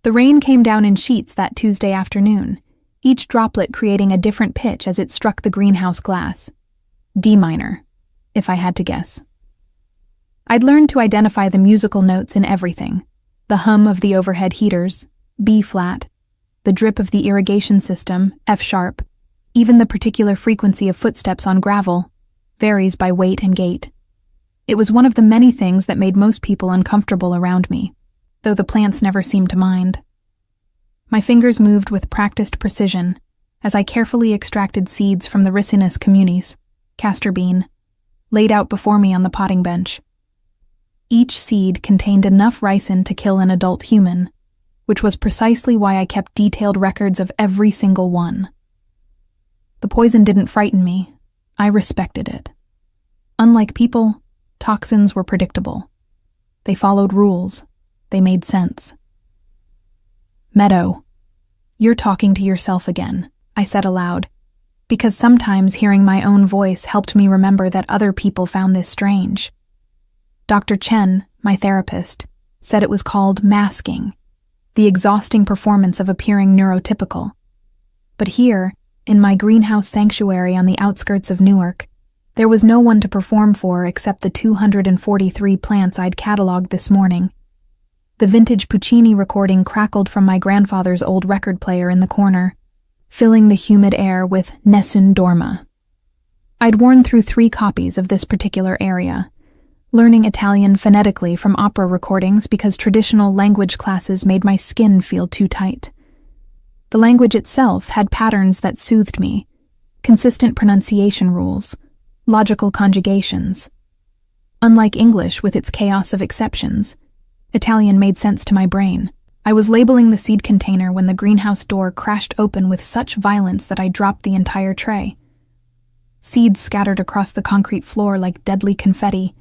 The rain came down in sheets that Tuesday afternoon, each droplet creating a different pitch as it struck the greenhouse glass. D minor, if I had to guess. I'd learned to identify the musical notes in everything: the hum of the overhead heaters, B flat, the drip of the irrigation system, F sharp, even the particular frequency of footsteps on gravel varies by weight and gait. It was one of the many things that made most people uncomfortable around me, though the plants never seemed to mind. My fingers moved with practiced precision as I carefully extracted seeds from the Ricinus communis, castor bean, laid out before me on the potting bench. Each seed contained enough ricin to kill an adult human, which was precisely why I kept detailed records of every single one. The poison didn't frighten me. I respected it. Unlike people, toxins were predictable. They followed rules. They made sense. "Meadow, you're talking to yourself again," I said aloud, because sometimes hearing my own voice helped me remember that other people found this strange. Dr. Chen, my therapist, said it was called masking, the exhausting performance of appearing neurotypical. But here, in my greenhouse sanctuary on the outskirts of Newark, there was no one to perform for except the 243 plants I'd cataloged this morning. The vintage Puccini recording crackled from my grandfather's old record player in the corner, filling the humid air with Nessun Dorma. I'd worn through 3 copies of this particular area, learning Italian phonetically from opera recordings because traditional language classes made my skin feel too tight. The language itself had patterns that soothed me, consistent pronunciation rules, logical conjugations. Unlike English with its chaos of exceptions, Italian made sense to my brain. I was labeling the seed container when the greenhouse door crashed open with such violence that I dropped the entire tray. Seeds scattered across the concrete floor like deadly confetti,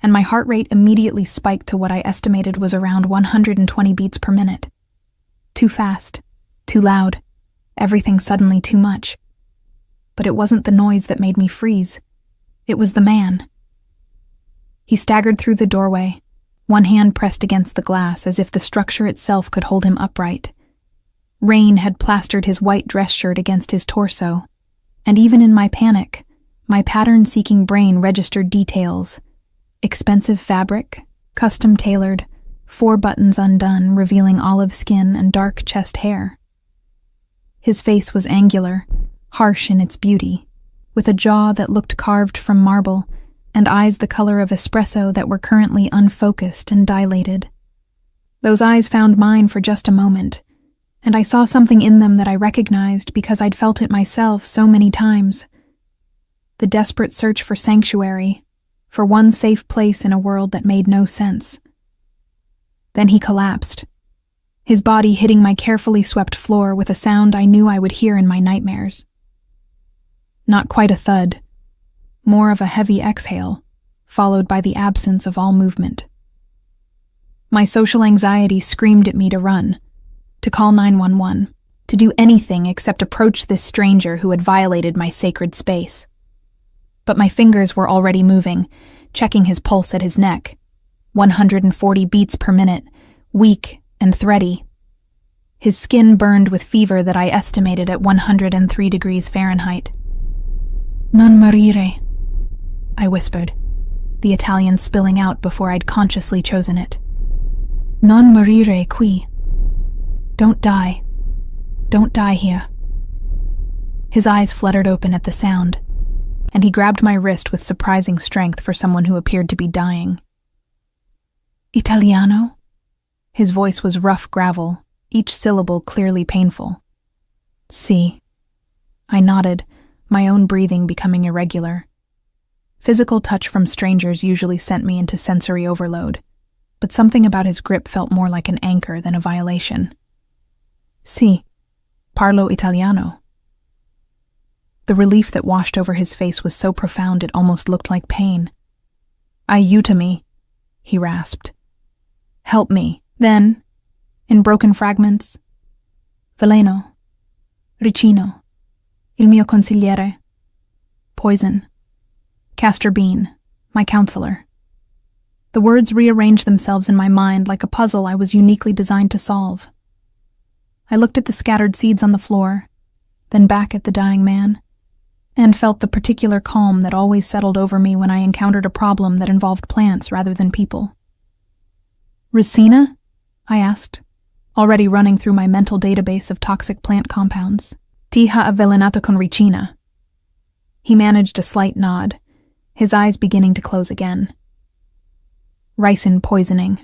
and my heart rate immediately spiked to what I estimated was around 120 beats per minute. Too fast, too loud, everything suddenly too much. But it wasn't the noise that made me freeze. It was the man. He staggered through the doorway, one hand pressed against the glass as if the structure itself could hold him upright. Rain had plastered his white dress shirt against his torso, and even in my panic, my pattern-seeking brain registered details: expensive fabric, custom-tailored, 4 buttons undone, revealing olive skin and dark chest hair. His face was angular, harsh in its beauty, with a jaw that looked carved from marble, and eyes the color of espresso that were currently unfocused and dilated. Those eyes found mine for just a moment, and I saw something in them that I recognized because I'd felt it myself so many times. The desperate search for sanctuary, for one safe place in a world that made no sense. Then he collapsed, his body hitting my carefully swept floor with a sound I knew I would hear in my nightmares. Not quite a thud, more of a heavy exhale, followed by the absence of all movement. My social anxiety screamed at me to run, to call 911, to do anything except approach this stranger who had violated my sacred space. But my fingers were already moving, checking his pulse at his neck. 140 beats per minute, weak and thready. His skin burned with fever that I estimated at 103 degrees Fahrenheit. "Non morire," I whispered, the Italian spilling out before I'd consciously chosen it. "Non morire qui." Don't die. Don't die here. His eyes fluttered open at the sound, and he grabbed my wrist with surprising strength for someone who appeared to be dying. "Italiano?" His voice was rough gravel, each syllable clearly painful. "Si." I nodded, my own breathing becoming irregular. Physical touch from strangers usually sent me into sensory overload, but something about his grip felt more like an anchor than a violation. "Si, parlo italiano." The relief that washed over his face was so profound it almost looked like pain. "Aiutami," he rasped. "Help me." Then, in broken fragments, "Veleno, ricino, il mio consigliere." Poison. Castor bean, my counselor. The words rearranged themselves in my mind like a puzzle I was uniquely designed to solve. I looked at the scattered seeds on the floor, then back at the dying man, and felt the particular calm that always settled over me when I encountered a problem that involved plants rather than people. "Ricina?" I asked, already running through my mental database of toxic plant compounds. "Ti ha avvelenato con ricina." He managed a slight nod, his eyes beginning to close again. Ricin poisoning.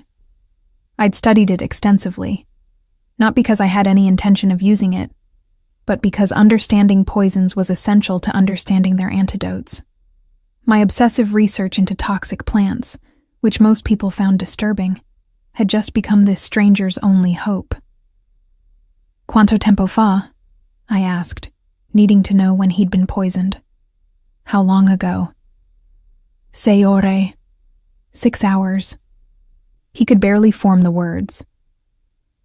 I'd studied it extensively, not because I had any intention of using it, but because understanding poisons was essential to understanding their antidotes. My obsessive research into toxic plants, which most people found disturbing, had just become this stranger's only hope. "Quanto tempo fa?" I asked, needing to know when he'd been poisoned. "How long ago?" "Sei ore." 6 hours. He could barely form the words.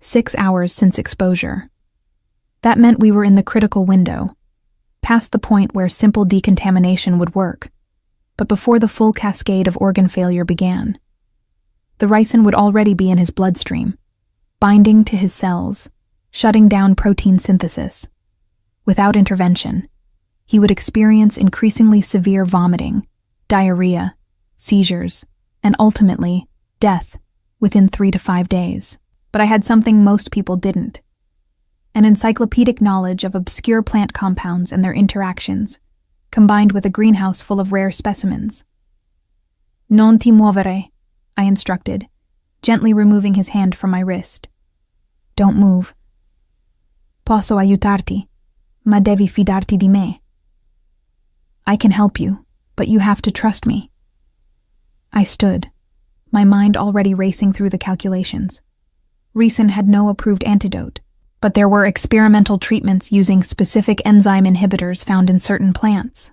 6 hours since exposure. That meant we were in the critical window, past the point where simple decontamination would work, but before the full cascade of organ failure began. The ricin would already be in his bloodstream, binding to his cells, shutting down protein synthesis. Without intervention, he would experience increasingly severe vomiting, diarrhea, seizures, and ultimately, death within 3 to 5 days. But I had something most people didn't: an encyclopedic knowledge of obscure plant compounds and their interactions, combined with a greenhouse full of rare specimens. "Non ti muovere," I instructed, gently removing his hand from my wrist. "Don't move." "Posso aiutarti, ma devi fidarti di me." "I can help you, but you have to trust me." I stood, my mind already racing through the calculations. Ricin had no approved antidote, but there were experimental treatments using specific enzyme inhibitors found in certain plants.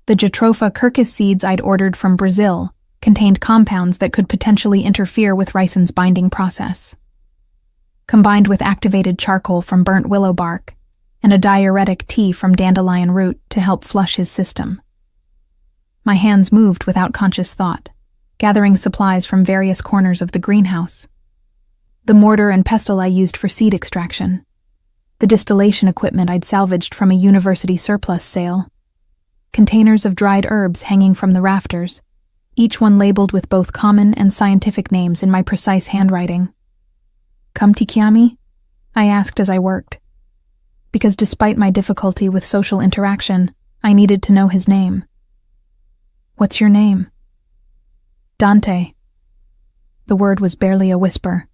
The Jatropha curcas seeds I'd ordered from Brazil contained compounds that could potentially interfere with ricin's binding process. Combined with activated charcoal from burnt willow bark and a diuretic tea from dandelion root to help flush his system. My hands moved without conscious thought, gathering supplies from various corners of the greenhouse. The mortar and pestle I used for seed extraction, the distillation equipment I'd salvaged from a university surplus sale, containers of dried herbs hanging from the rafters, each one labeled with both common and scientific names in my precise handwriting. "Come ti chiami?" I asked as I worked, because despite my difficulty with social interaction, I needed to know his name. "What's your name?" "Dante." The word was barely a whisper.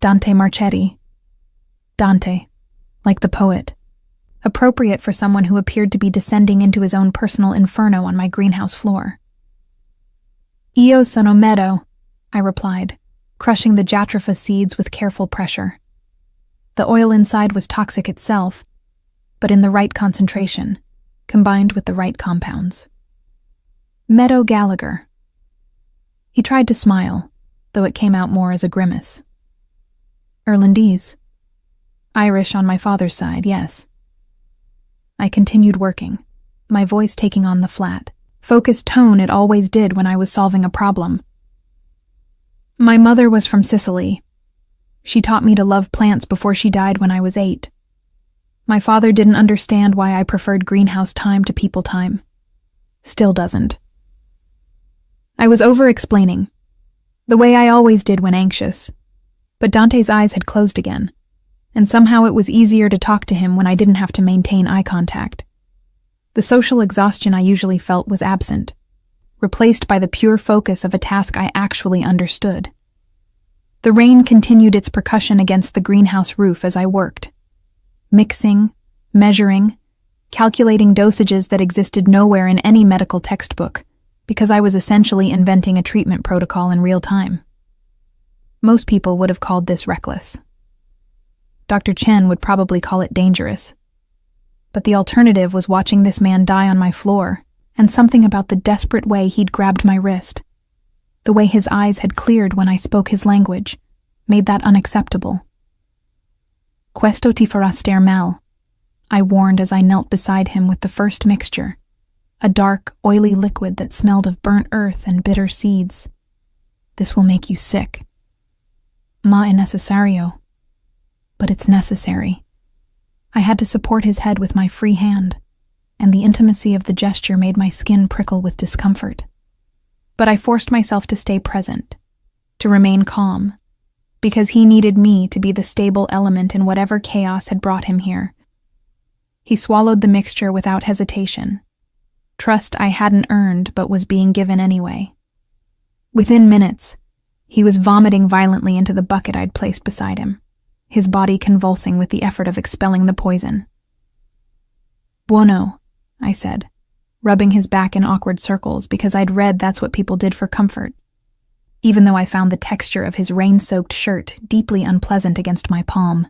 "Dante Marchetti." Dante, like the poet. Appropriate for someone who appeared to be descending into his own personal inferno on my greenhouse floor. "Io sono Meadow," I replied, crushing the Jatropha seeds with careful pressure. The oil inside was toxic itself, but in the right concentration, combined with the right compounds. "Meadow Gallagher." He tried to smile, though it came out more as a grimace. "Irlandese. Irish on my father's side, yes." I continued working, my voice taking on the flat, focused tone it always did when I was solving a problem. "My mother was from Sicily. She taught me to love plants before she died when I was 8. My father didn't understand why I preferred greenhouse time to people time. Still doesn't." I was over-explaining, the way I always did when anxious, but Dante's eyes had closed again, and somehow it was easier to talk to him when I didn't have to maintain eye contact. The social exhaustion I usually felt was absent, replaced by the pure focus of a task I actually understood. The rain continued its percussion against the greenhouse roof as I worked, mixing, measuring, calculating dosages that existed nowhere in any medical textbook, because I was essentially inventing a treatment protocol in real time. Most people would have called this reckless. Dr. Chen would probably call it dangerous. But the alternative was watching this man die on my floor, and something about the desperate way he'd grabbed my wrist, the way his eyes had cleared when I spoke his language, made that unacceptable. "Questo ti farà star mal," I warned as I knelt beside him with the first mixture, a dark, oily liquid that smelled of burnt earth and bitter seeds. "This will make you sick." "Ma è necessario." but it's necessary. I had to support his head with my free hand, and the intimacy of the gesture made my skin prickle with discomfort. But I forced myself to stay present, to remain calm, because he needed me to be the stable element in whatever chaos had brought him here. He swallowed the mixture without hesitation. Trust I hadn't earned but was being given anyway. Within minutes, he was vomiting violently into the bucket I'd placed beside him, his body convulsing with the effort of expelling the poison. "Buono," I said, rubbing his back in awkward circles because I'd read that's what people did for comfort, even though I found the texture of his rain-soaked shirt deeply unpleasant against my palm.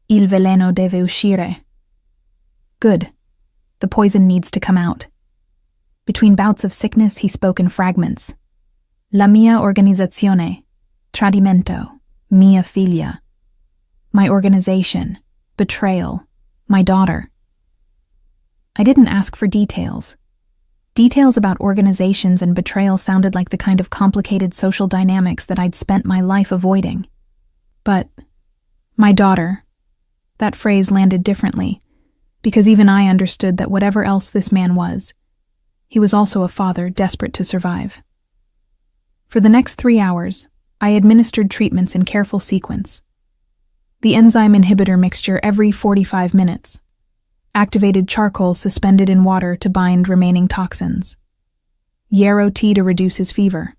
"Il veleno deve uscire." Good. The poison needs to come out. Between bouts of sickness, he spoke in fragments. La mia organizzazione, tradimento, mia figlia. My organization, betrayal, my daughter. I didn't ask for details. Details about organizations and betrayal sounded like the kind of complicated social dynamics that I'd spent my life avoiding. But my daughter, that phrase landed differently, because even I understood that whatever else this man was, he was also a father desperate to survive. For the next 3 hours, I administered treatments in careful sequence. The enzyme inhibitor mixture every 45 minutes, activated charcoal suspended in water to bind remaining toxins, yarrow tea to reduce his fever,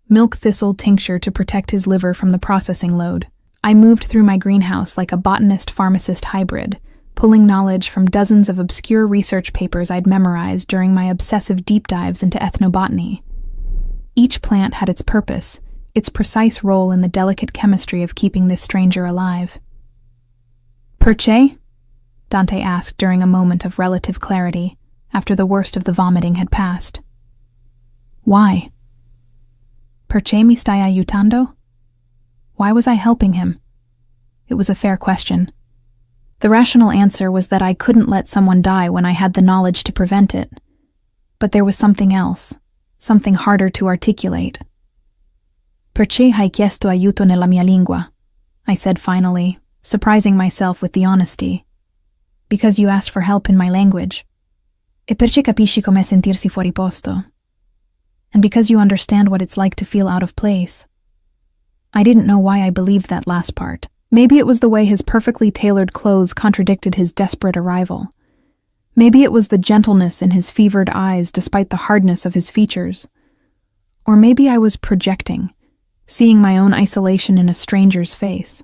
milk thistle tincture to protect his liver from the processing load. I moved through my greenhouse like a botanist-pharmacist hybrid, pulling knowledge from dozens of obscure research papers I'd memorized during my obsessive deep dives into ethnobotany. Each plant had its purpose, its precise role in the delicate chemistry of keeping this stranger alive. "Perché?" Dante asked during a moment of relative clarity, after the worst of the vomiting had passed. "Why?" "Perché mi stai aiutando?" Why was I helping him? It was a fair question. The rational answer was that I couldn't let someone die when I had the knowledge to prevent it. But there was something else, something harder to articulate. "Perché hai chiesto aiuto nella mia lingua?" I said finally, surprising myself with the honesty. "Because you asked for help in my language. E perché capisci come sentirsi fuori posto? And because you understand what it's like to feel out of place." I didn't know why I believed that last part. Maybe it was the way his perfectly tailored clothes contradicted his desperate arrival. Maybe it was the gentleness in his fevered eyes despite the hardness of his features. Or maybe I was projecting, seeing my own isolation in a stranger's face.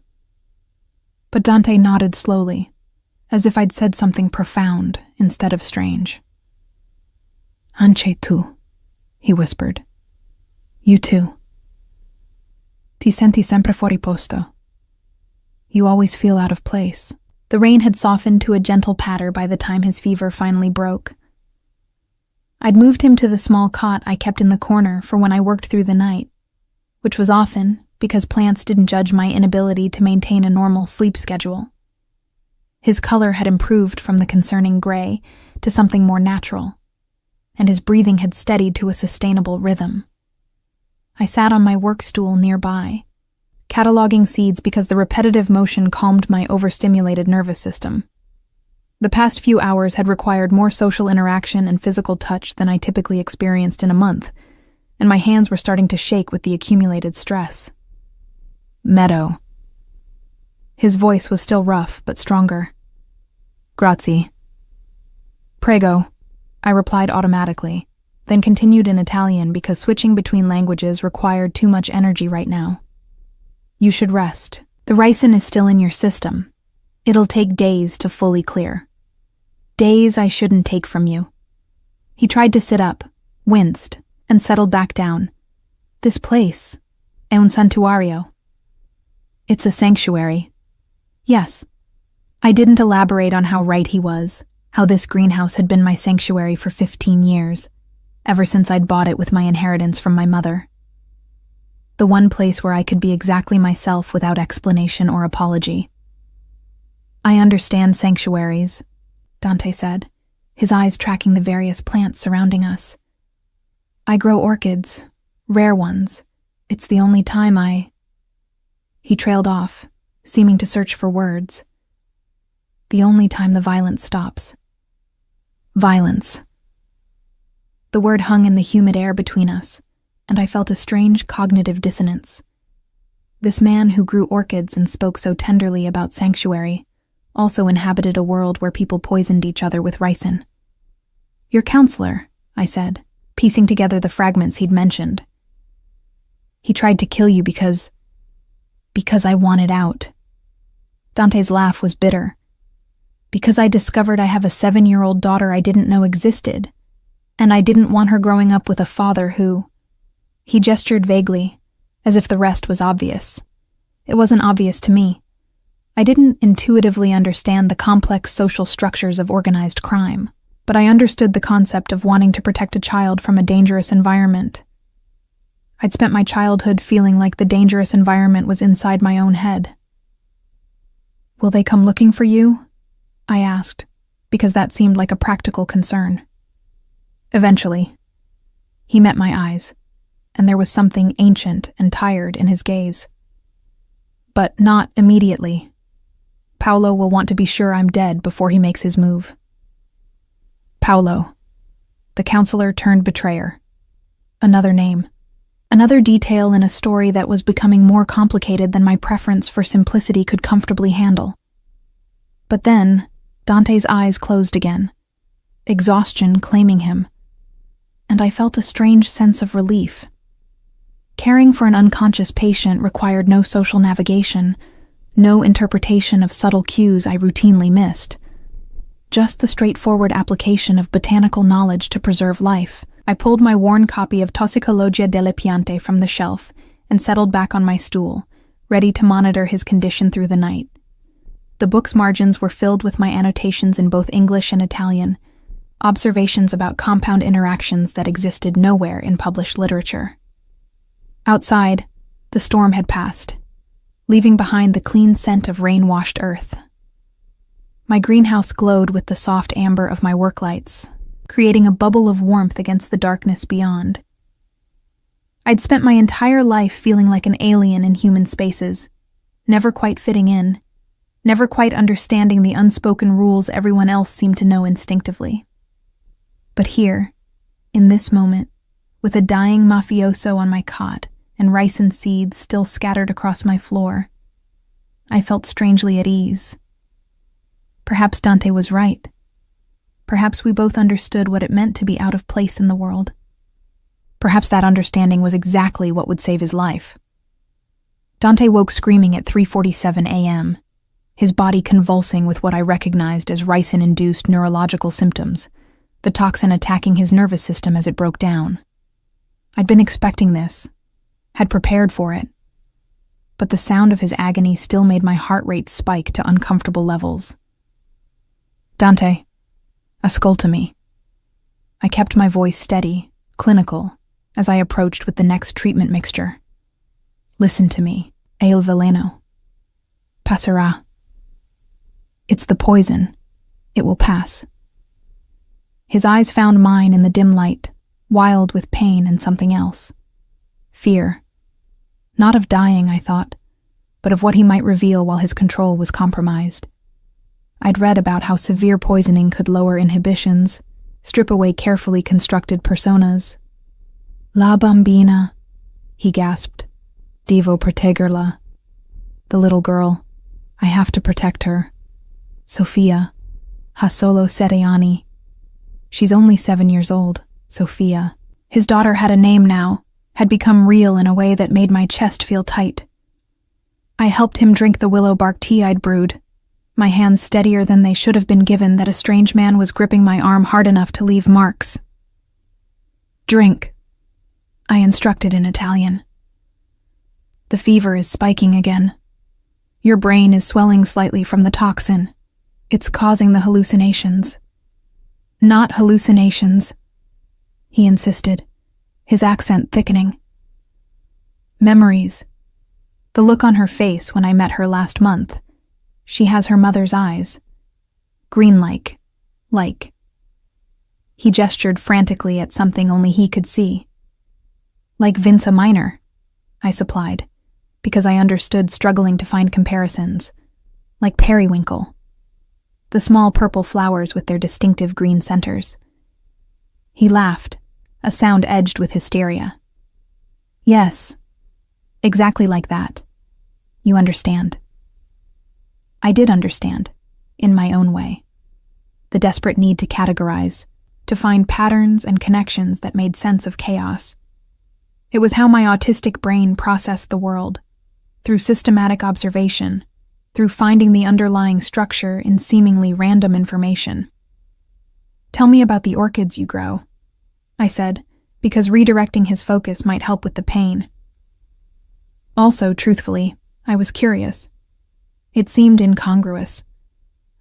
But Dante nodded slowly, as if I'd said something profound instead of strange. "Anche tu," he whispered. "You too. Ti senti sempre fuori posto. You always feel out of place." The rain had softened to a gentle patter by the time his fever finally broke. I'd moved him to the small cot I kept in the corner for when I worked through the night, which was often because plants didn't judge my inability to maintain a normal sleep schedule. His color had improved from the concerning gray to something more natural, and his breathing had steadied to a sustainable rhythm. I sat on my work stool nearby, cataloging seeds because the repetitive motion calmed my overstimulated nervous system. The past few hours had required more social interaction and physical touch than I typically experienced in a month, and my hands were starting to shake with the accumulated stress. "Meadow." His voice was still rough, but stronger. "Grazie." "Prego," I replied automatically, then continued in Italian because switching between languages required too much energy right now. "You should rest. The ricin is still in your system. It'll take days to fully clear. Days I shouldn't take from you." He tried to sit up, winced, and settled back down. "This place, è un santuario." "It's a sanctuary." "Yes." I didn't elaborate on how right he was, how this greenhouse had been my sanctuary for 15 years, ever since I'd bought it with my inheritance from my mother. The one place where I could be exactly myself without explanation or apology. "I understand sanctuaries," Dante said, his eyes tracking the various plants surrounding us. "I grow orchids, rare ones. It's the only time I—" He trailed off, seeming to search for words. The only time the violence stops. Violence. The word hung in the humid air between us, and I felt a strange cognitive dissonance. This man who grew orchids and spoke so tenderly about sanctuary also inhabited a world where people poisoned each other with ricin. "Your counselor," I said, piecing together the fragments he'd mentioned. "He tried to kill you because I wanted out." Dante's laugh was bitter. "Because I discovered I have a 7-year-old daughter I didn't know existed, and I didn't want her growing up with a father who—" He gestured vaguely, as if the rest was obvious. It wasn't obvious to me. I didn't intuitively understand the complex social structures of organized crime, but I understood the concept of wanting to protect a child from a dangerous environment. I'd spent my childhood feeling like the dangerous environment was inside my own head. "Will they come looking for you?" I asked, because that seemed like a practical concern. "Eventually." He met my eyes, and there was something ancient and tired in his gaze. "But not immediately. Paolo will want to be sure I'm dead before he makes his move." Paolo, the counselor turned betrayer. Another name. Another detail in a story that was becoming more complicated than my preference for simplicity could comfortably handle. But then, Dante's eyes closed again, exhaustion claiming him, and I felt a strange sense of relief. Caring for an unconscious patient required no social navigation, no interpretation of subtle cues I routinely missed. Just the straightforward application of botanical knowledge to preserve life. I pulled my worn copy of Toxicologia delle Piante from the shelf and settled back on my stool, ready to monitor his condition through the night. The book's margins were filled with my annotations in both English and Italian, observations about compound interactions that existed nowhere in published literature. Outside, the storm had passed, leaving behind the clean scent of rain-washed earth. My greenhouse glowed with the soft amber of my work lights, creating a bubble of warmth against the darkness beyond. I'd spent my entire life feeling like an alien in human spaces, never quite fitting in, never quite understanding the unspoken rules everyone else seemed to know instinctively. But here, in this moment, with a dying mafioso on my cot and ricin seeds still scattered across my floor, I felt strangely at ease. Perhaps Dante was right. Perhaps we both understood what it meant to be out of place in the world. Perhaps that understanding was exactly what would save his life. Dante woke screaming at 3:47 a.m., his body convulsing with what I recognized as ricin-induced neurological symptoms, the toxin attacking his nervous system as it broke down. I'd been expecting this, had prepared for it, but the sound of his agony still made my heart rate spike to uncomfortable levels. "Dante, ascolta me." I kept my voice steady, clinical, as I approached with the next treatment mixture. "Listen to me, è il veleno. Passerà. It's the poison. It will pass." His eyes found mine in the dim light, wild with pain and something else. Fear. Not of dying, I thought, but of what he might reveal while his control was compromised. I'd read about how severe poisoning could lower inhibitions, strip away carefully constructed personas. "La bambina," he gasped. "Devo proteggerla." The little girl. I have to protect her. Sofia. Ha solo 7 anni. She's only 7 years old, Sofia. His daughter had a name now, had become real in a way that made my chest feel tight. I helped him drink the willow bark tea I'd brewed, my hands steadier than they should have been given that a strange man was gripping my arm hard enough to leave marks. "Drink," I instructed in Italian. "The fever is spiking again. Your brain is swelling slightly from the toxin. It's causing the hallucinations." "Not hallucinations," he insisted, his accent thickening. "Memories. The look on her face when I met her last month. She has her mother's eyes. Green-like. Like." He gestured frantically at something only he could see. "Like Vinca Minor," I supplied, because I understood struggling to find comparisons, like periwinkle, the small purple flowers with their distinctive green centers. He laughed, a sound edged with hysteria. Yes, exactly like that. You understand. I did understand, in my own way. The desperate need to categorize, to find patterns and connections that made sense of chaos. It was how my autistic brain processed the world, through systematic observation, through finding the underlying structure in seemingly random information. Tell me about the orchids you grow, I said, because redirecting his focus might help with the pain. Also, truthfully, I was curious. It seemed incongruous.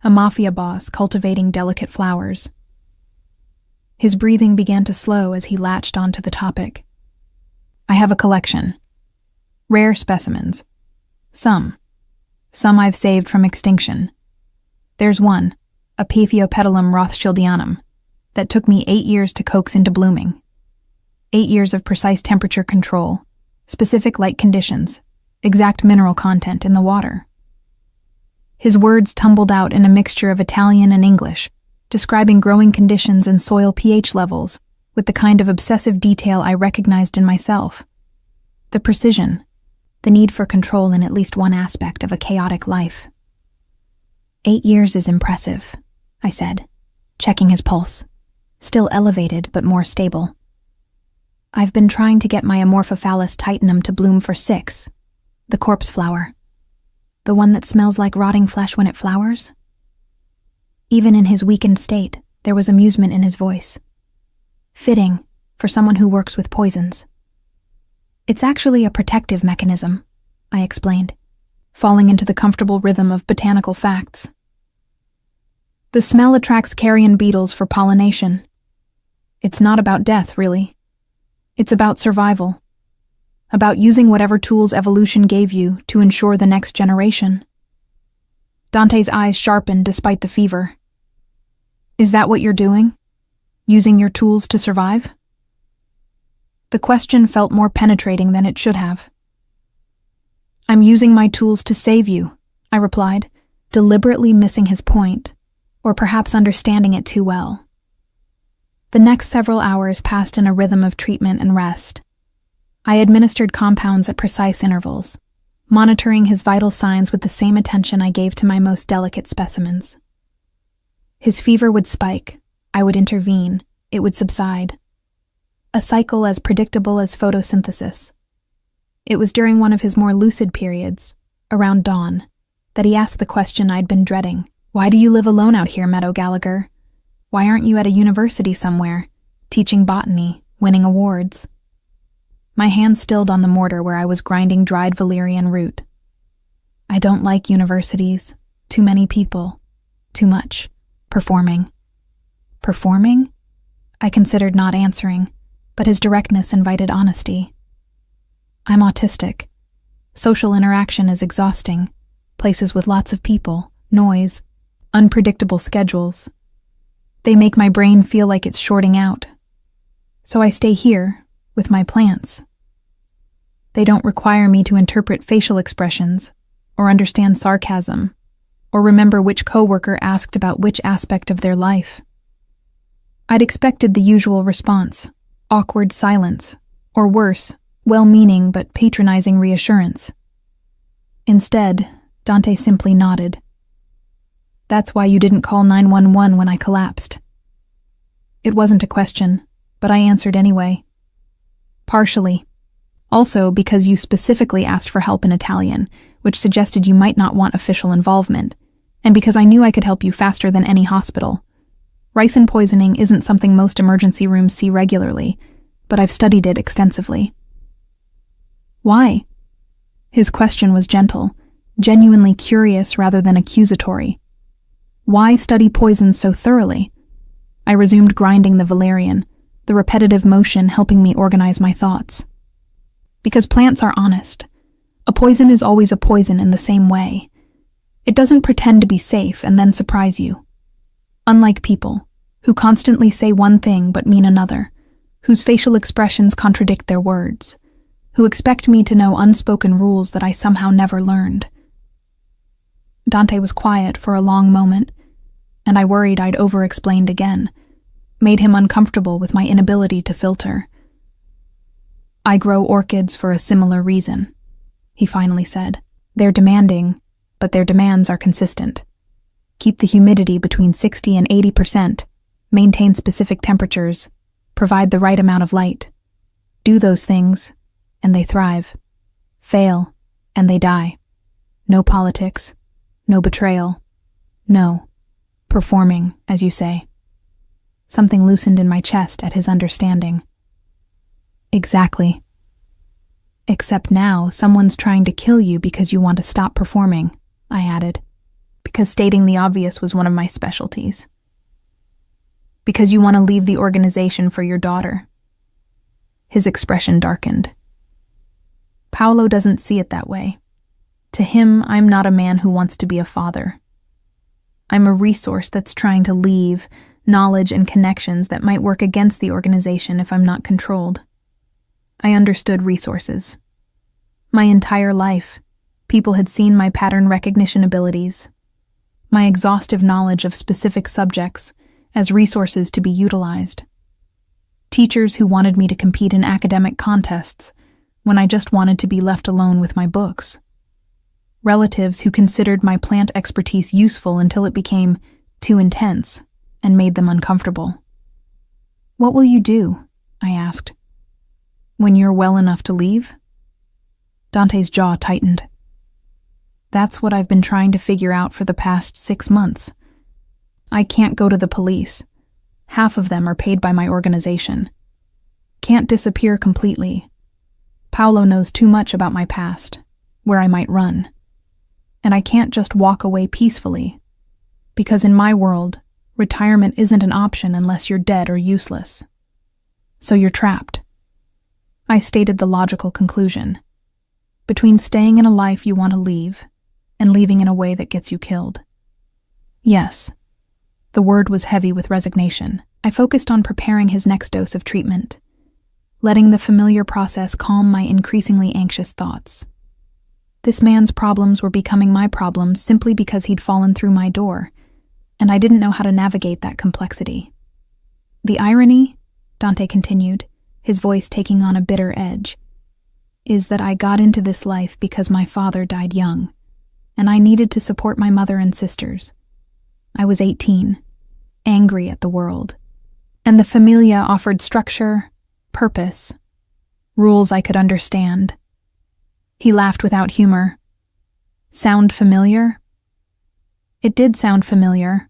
A mafia boss cultivating delicate flowers. His breathing began to slow as he latched onto the topic. I have a collection. Rare specimens. Some I've saved from extinction. There's one, a Paphiopedilum rothschildianum, that took me 8 years to coax into blooming. 8 years of precise temperature control, specific light conditions, exact mineral content in the water. His words tumbled out in a mixture of Italian and English, describing growing conditions and soil pH levels with the kind of obsessive detail I recognized in myself. The precision, the need for control in at least one aspect of a chaotic life. 8 years is impressive, I said, checking his pulse, still elevated but more stable. I've been trying to get my Amorphophallus titanum to bloom for 6, the corpse flower. The one that smells like rotting flesh when it flowers? Even in his weakened state, there was amusement in his voice. Fitting for someone who works with poisons. It's actually a protective mechanism, I explained, falling into the comfortable rhythm of botanical facts. The smell attracts carrion beetles for pollination. It's not about death, really. It's about survival. About using whatever tools evolution gave you to ensure the next generation. Dante's eyes sharpened despite the fever. Is that what you're doing? Using your tools to survive? The question felt more penetrating than it should have. I'm using my tools to save you, I replied, deliberately missing his point, or perhaps understanding it too well. The next several hours passed in a rhythm of treatment and rest. I administered compounds at precise intervals, monitoring his vital signs with the same attention I gave to my most delicate specimens. His fever would spike, I would intervene, it would subside. A cycle as predictable as photosynthesis. It was during one of his more lucid periods, around dawn, that he asked the question I'd been dreading. Why do you live alone out here, Meadow Gallagher? Why aren't you at a university somewhere, teaching botany, winning awards? My hand stilled on the mortar where I was grinding dried valerian root. I don't like universities. Too many people. Too much. Performing. Performing? I considered not answering, but his directness invited honesty. I'm autistic. Social interaction is exhausting. Places with lots of people, noise, unpredictable schedules. They make my brain feel like it's shorting out. So I stay here, with my plants. They don't require me to interpret facial expressions, or understand sarcasm, or remember which coworker asked about which aspect of their life. I'd expected the usual response, awkward silence, or worse, well-meaning but patronizing reassurance. Instead, Dante simply nodded. That's why you didn't call 911 when I collapsed. It wasn't a question, but I answered anyway. Partially. Also because you specifically asked for help in Italian, which suggested you might not want official involvement, and because I knew I could help you faster than any hospital. Ricin poisoning isn't something most emergency rooms see regularly, but I've studied it extensively. Why? His question was gentle, genuinely curious rather than accusatory. Why study poisons so thoroughly? I resumed grinding the valerian, the repetitive motion helping me organize my thoughts. Because plants are honest. A poison is always a poison in the same way. It doesn't pretend to be safe and then surprise you. Unlike people, who constantly say one thing but mean another, whose facial expressions contradict their words, who expect me to know unspoken rules that I somehow never learned. Dante was quiet for a long moment, and I worried I'd over-explained again, made him uncomfortable with my inability to filter. "I grow orchids for a similar reason," he finally said. "They're demanding, but their demands are consistent. Keep the humidity between 60 and 80%, maintain specific temperatures, provide the right amount of light. Do those things, and they thrive. Fail, and they die. No politics, no betrayal. No, performing, as you say." Something loosened in my chest at his understanding. "Exactly. Except now, someone's trying to kill you because you want to stop performing," I added, because stating the obvious was one of my specialties. "Because you want to leave the organization for your daughter." His expression darkened. "Paolo doesn't see it that way. To him, I'm not a man who wants to be a father. I'm a resource that's trying to leave knowledge and connections that might work against the organization if I'm not controlled." I understood resources. My entire life, people had seen my pattern recognition abilities, my exhaustive knowledge of specific subjects, as resources to be utilized. Teachers who wanted me to compete in academic contests when I just wanted to be left alone with my books. Relatives who considered my plant expertise useful until it became too intense and made them uncomfortable. "What will you do?" I asked. "When you're well enough to leave?" Dante's jaw tightened. "That's what I've been trying to figure out for the past 6 months. I can't go to the police. Half of them are paid by my organization. Can't disappear completely. Paolo knows too much about my past, where I might run. And I can't just walk away peacefully, because in my world, retirement isn't an option unless you're dead or useless. So you're trapped." I stated the logical conclusion. Between staying in a life you want to leave and leaving in a way that gets you killed. Yes. The word was heavy with resignation. I focused on preparing his next dose of treatment, letting the familiar process calm my increasingly anxious thoughts. This man's problems were becoming my problems simply because he'd fallen through my door, and I didn't know how to navigate that complexity. "The irony," Dante continued, his voice taking on a bitter edge, "is that I got into this life because my father died young, and I needed to support my mother and sisters. I was 18, angry at the world, and the familia offered structure, purpose, rules I could understand." He laughed without humor. "Sound familiar?" It did sound familiar,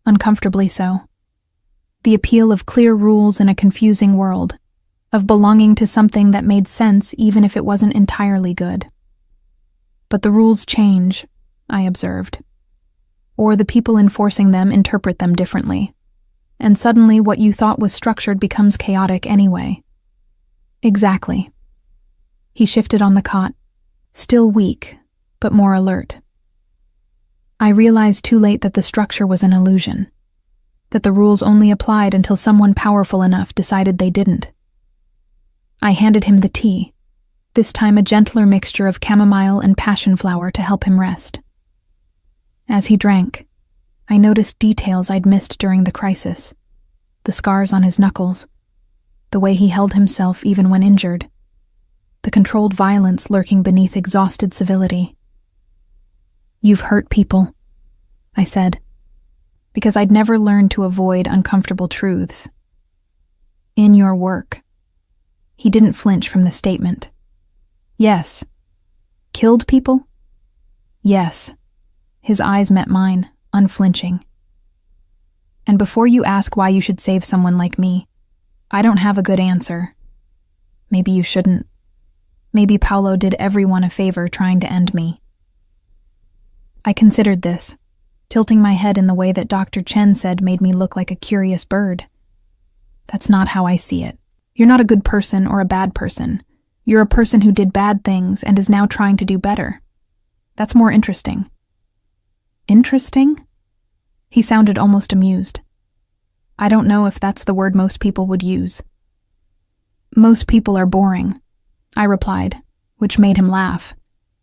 uncomfortably so. The appeal of clear rules in a confusing world, of belonging to something that made sense even if it wasn't entirely good. "But the rules change," I observed. "Or the people enforcing them interpret them differently. And suddenly what you thought was structured becomes chaotic anyway." "Exactly." He shifted on the cot, still weak, but more alert. "I realized too late that the structure was an illusion, that the rules only applied until someone powerful enough decided they didn't." I handed him the tea, this time a gentler mixture of chamomile and passion flower to help him rest. As he drank, I noticed details I'd missed during the crisis, the scars on his knuckles, the way he held himself even when injured, the controlled violence lurking beneath exhausted civility. "You've hurt people," I said, because I'd never learned to avoid uncomfortable truths. "In your work." He didn't flinch from the statement. "Yes." "Killed people?" "Yes." His eyes met mine, unflinching. "And before you ask why you should save someone like me, I don't have a good answer. Maybe you shouldn't. Maybe Paolo did everyone a favor trying to end me." I considered this, tilting my head in the way that Dr. Chen said made me look like a curious bird. "That's not how I see it. You're not a good person or a bad person. You're a person who did bad things and is now trying to do better. That's more interesting." "Interesting?" He sounded almost amused. "I don't know if that's the word most people would use." "Most people are boring. I replied, which made him laugh.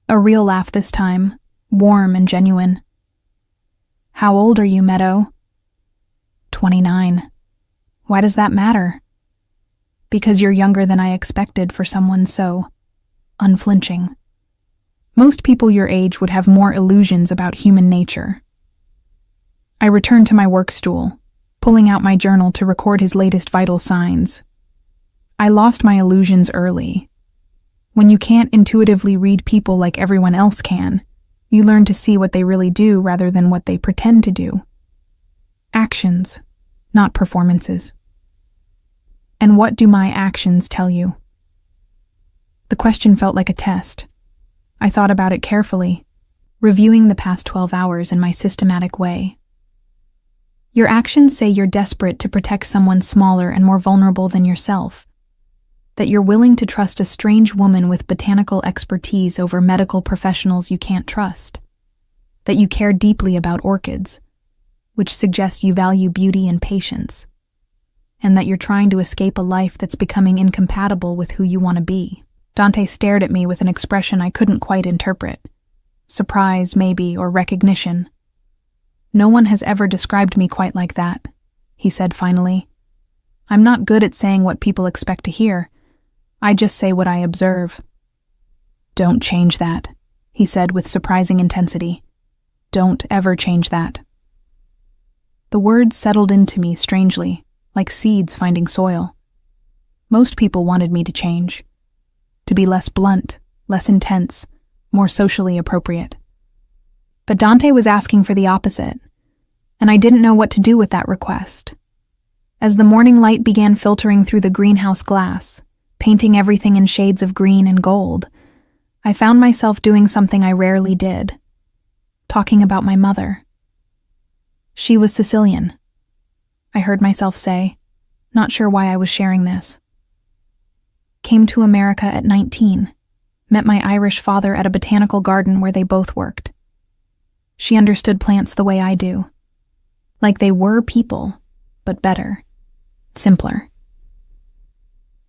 A real laugh this time, warm and genuine. How old are you, Meadow? 29. Why does that matter? Because you're younger than I expected for someone so unflinching. Most people your age would have more illusions about human nature. I returned to my work stool, pulling out my journal to record his latest vital signs. I lost my illusions early. When you can't intuitively read people like everyone else can, you learn to see what they really do rather than what they pretend to do. Actions, not performances. And what do my actions tell you? The question felt like a test. I thought about it carefully, reviewing the past 12 hours in my systematic way. Your actions say you're desperate to protect someone smaller and more vulnerable than yourself, that you're willing to trust a strange woman with botanical expertise over medical professionals you can't trust, that you care deeply about orchids, which suggests you value beauty and patience, and that you're trying to escape a life that's becoming incompatible with who you want to be. Dante stared at me with an expression I couldn't quite interpret. Surprise, maybe, or recognition. No one has ever described me quite like that, he said finally. I'm not good at saying what people expect to hear. I just say what I observe. Don't change that, he said with surprising intensity. Don't ever change that. The words settled into me strangely, like seeds finding soil. Most people wanted me to change. To be less blunt, less intense, more socially appropriate. But Dante was asking for the opposite, and I didn't know what to do with that request. As the morning light began filtering through the greenhouse glass, painting everything in shades of green and gold, I found myself doing something I rarely did, talking about my mother. She was Sicilian, I heard myself say, not sure why I was sharing this. Came to America at 19, met my Irish father at a botanical garden where they both worked. She understood plants the way I do. Like they were people, but better, simpler.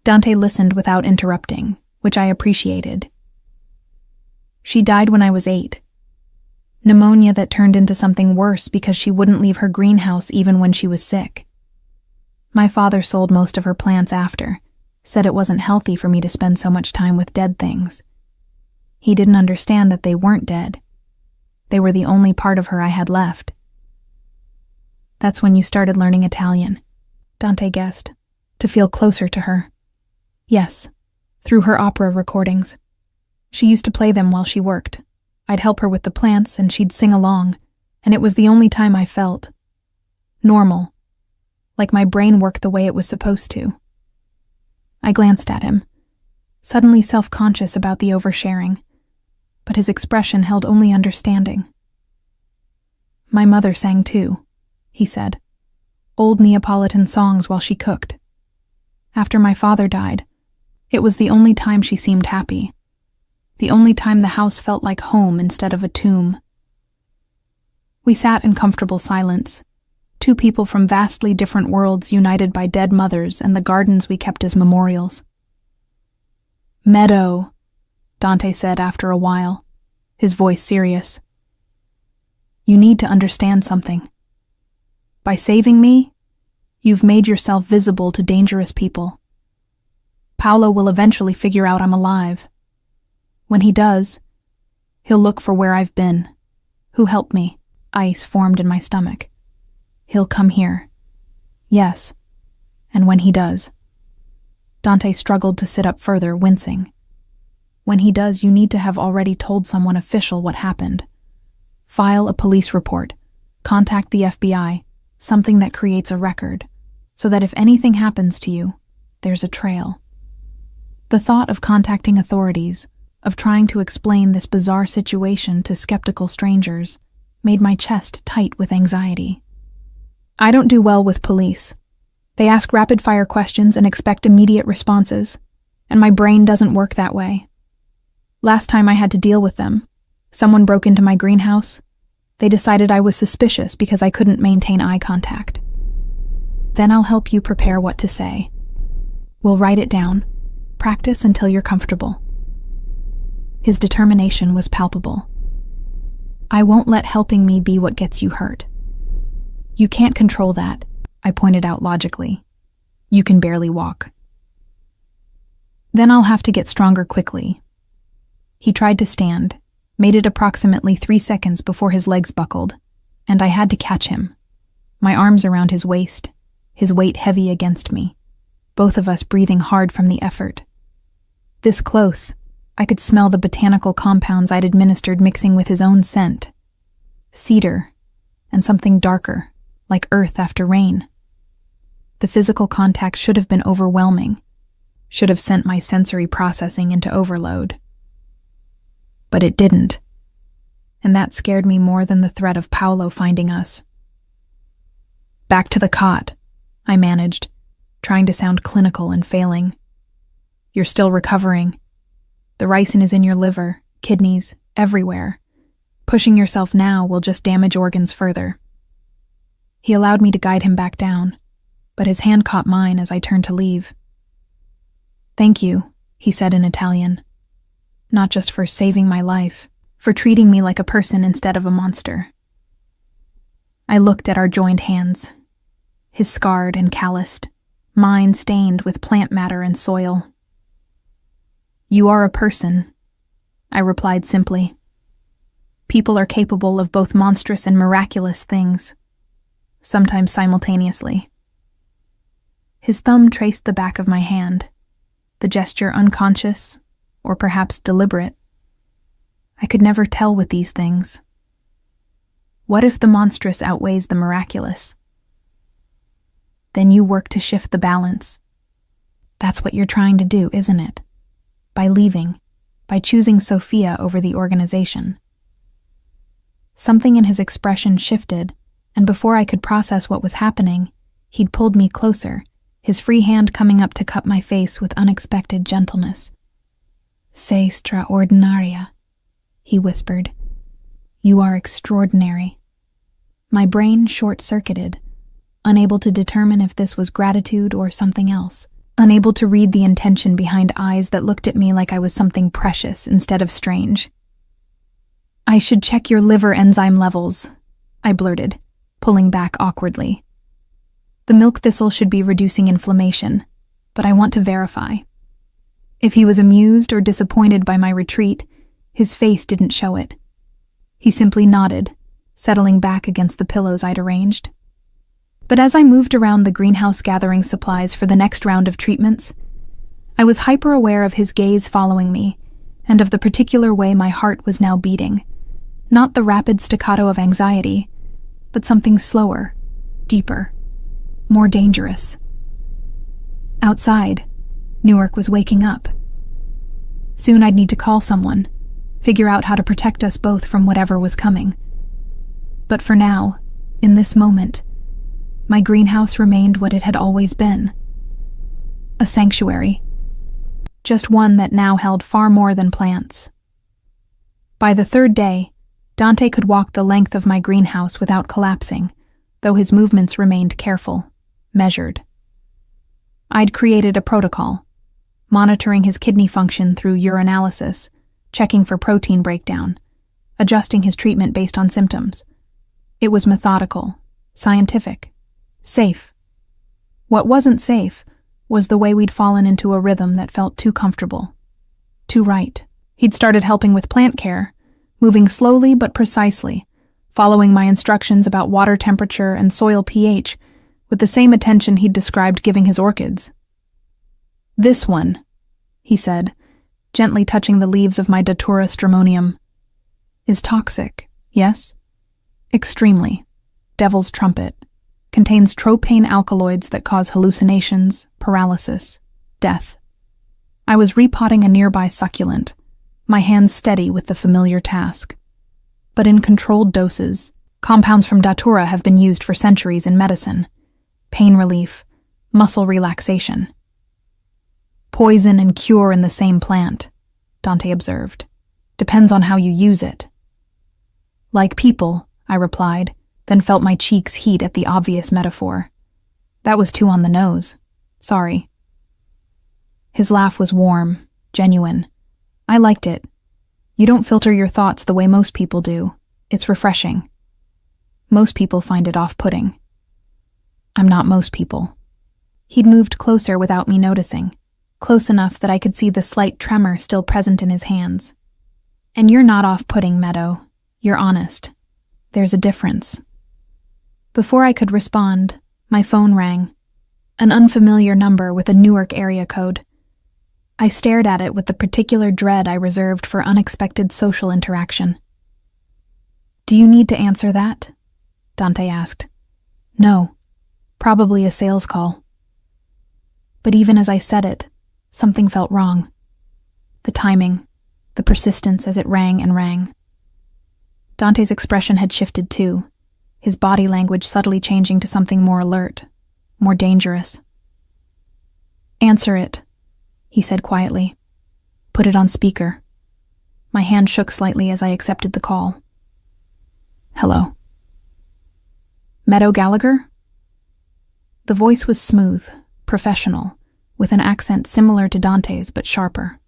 Dante listened without interrupting, which I appreciated. She died when I was 8. Pneumonia that turned into something worse because she wouldn't leave her greenhouse even when she was sick. My father sold most of her plants after, said it wasn't healthy for me to spend so much time with dead things. He didn't understand that they weren't dead. They were the only part of her I had left. That's when you started learning Italian, Dante guessed, to feel closer to her. Yes, through her opera recordings. She used to play them while she worked. I'd help her with the plants and she'd sing along, and it was the only time I felt normal, like my brain worked the way it was supposed to. I glanced at him, suddenly self-conscious about the oversharing, but his expression held only understanding. My mother sang too, he said, old Neapolitan songs while she cooked. After my father died, it was the only time she seemed happy, the only time the house felt like home instead of a tomb. We sat in comfortable silence, two people from vastly different worlds united by dead mothers and the gardens we kept as memorials. Meadow, Dante said after a while, his voice serious. You need to understand something. By saving me, you've made yourself visible to dangerous people. Paolo will eventually figure out I'm alive. When he does, he'll look for where I've been, who helped me. Ice formed in my stomach. He'll come here. Yes. And when he does. Dante struggled to sit up further, wincing. When he does, you need to have already told someone official what happened. File a police report. Contact the FBI. Something that creates a record, so that if anything happens to you, there's a trail. The thought of contacting authorities, of trying to explain this bizarre situation to skeptical strangers, made my chest tight with anxiety. I don't do well with police. They ask rapid-fire questions and expect immediate responses, and my brain doesn't work that way. Last time I had to deal with them, someone broke into my greenhouse. They decided I was suspicious because I couldn't maintain eye contact. Then I'll help you prepare what to say. We'll write it down. Practice until you're comfortable." His determination was palpable. "I won't let helping me be what gets you hurt." "You can't control that," I pointed out logically. "You can barely walk." "Then I'll have to get stronger quickly." He tried to stand, made it approximately 3 seconds before his legs buckled, and I had to catch him. My arms around his waist, his weight heavy against me, both of us breathing hard from the effort. This close, I could smell the botanical compounds I'd administered mixing with his own scent. Cedar, and something darker, like earth after rain. The physical contact should have been overwhelming, should have sent my sensory processing into overload. But it didn't, and that scared me more than the threat of Paolo finding us. "Back to the cot," I managed, trying to sound clinical and failing. "You're still recovering. The ricin is in your liver, kidneys, everywhere. Pushing yourself now will just damage organs further." He allowed me to guide him back down, but his hand caught mine as I turned to leave. "Thank you," he said in Italian. "Not just for saving my life, for treating me like a person instead of a monster." I looked at our joined hands, his scarred and calloused, mine stained with plant matter and soil. "You are a person," I replied simply. "People are capable of both monstrous and miraculous things, sometimes simultaneously." His thumb traced the back of my hand, the gesture unconscious, or perhaps deliberate. I could never tell with these things. What if the monstrous outweighs the miraculous? Then you work to shift the balance. That's what you're trying to do, isn't it? By leaving, by choosing Sophia over the organization. Something in his expression shifted, and before I could process what was happening, he'd pulled me closer, his free hand coming up to cup my face with unexpected gentleness. "Sei straordinaria," he whispered. "You are extraordinary." My brain short-circuited, unable to determine if this was gratitude or something else, unable to read the intention behind eyes that looked at me like I was something precious instead of strange. "I should check your liver enzyme levels," I blurted, pulling back awkwardly. "The milk thistle should be reducing inflammation, but I want to verify." If he was amused or disappointed by my retreat, his face didn't show it. He simply nodded, settling back against the pillows I'd arranged. But as I moved around the greenhouse gathering supplies for the next round of treatments, I was hyper-aware of his gaze following me, and of the particular way my heart was now beating. Not the rapid staccato of anxiety, but something slower, deeper, more dangerous. Outside, Newark was waking up. Soon I'd need to call someone, figure out how to protect us both from whatever was coming. But for now, in this moment, my greenhouse remained what it had always been. A sanctuary. Just one that now held far more than plants. By the third day, Dante could walk the length of my greenhouse without collapsing, though his movements remained careful, measured. I'd created a protocol, monitoring his kidney function through urinalysis, checking for protein breakdown, adjusting his treatment based on symptoms. It was methodical, scientific, safe. What wasn't safe was the way we'd fallen into a rhythm that felt too comfortable, too right. He'd started helping with plant care, moving slowly but precisely, following my instructions about water temperature and soil pH with the same attention he'd described giving his orchids. "This one," he said, gently touching the leaves of my Datura stramonium, "is toxic, yes? Extremely. Devil's trumpet. Contains tropane alkaloids that cause hallucinations, paralysis, death." I was repotting a nearby succulent, my hands steady with the familiar task. But in controlled doses, compounds from Datura have been used for centuries in medicine. Pain relief, muscle relaxation. "Poison and cure in the same plant," Dante observed. "Depends on how you use it." "Like people," I replied, then felt my cheeks heat at the obvious metaphor. That was too on the nose. Sorry. His laugh was warm, genuine. I liked it. You don't filter your thoughts the way most people do. It's refreshing. Most people find it off-putting. I'm not most people. He'd moved closer without me noticing, close enough that I could see the slight tremor still present in his hands. And you're not off-putting, Meadow. You're honest. There's a difference. Before I could respond, my phone rang. An unfamiliar number with a Newark area code. I stared at it with the particular dread I reserved for unexpected social interaction. Do you need to answer that? Dante asked. No, probably a sales call. But even as I said it, something felt wrong. The timing, the persistence as it rang and rang. Dante's expression had shifted too, his body language subtly changing to something more alert, more dangerous. Answer it, he said quietly. Put it on speaker. My hand shook slightly as I accepted the call. Hello. Meadow Gallagher? The voice was smooth, professional, with an accent similar to Dante's but sharper.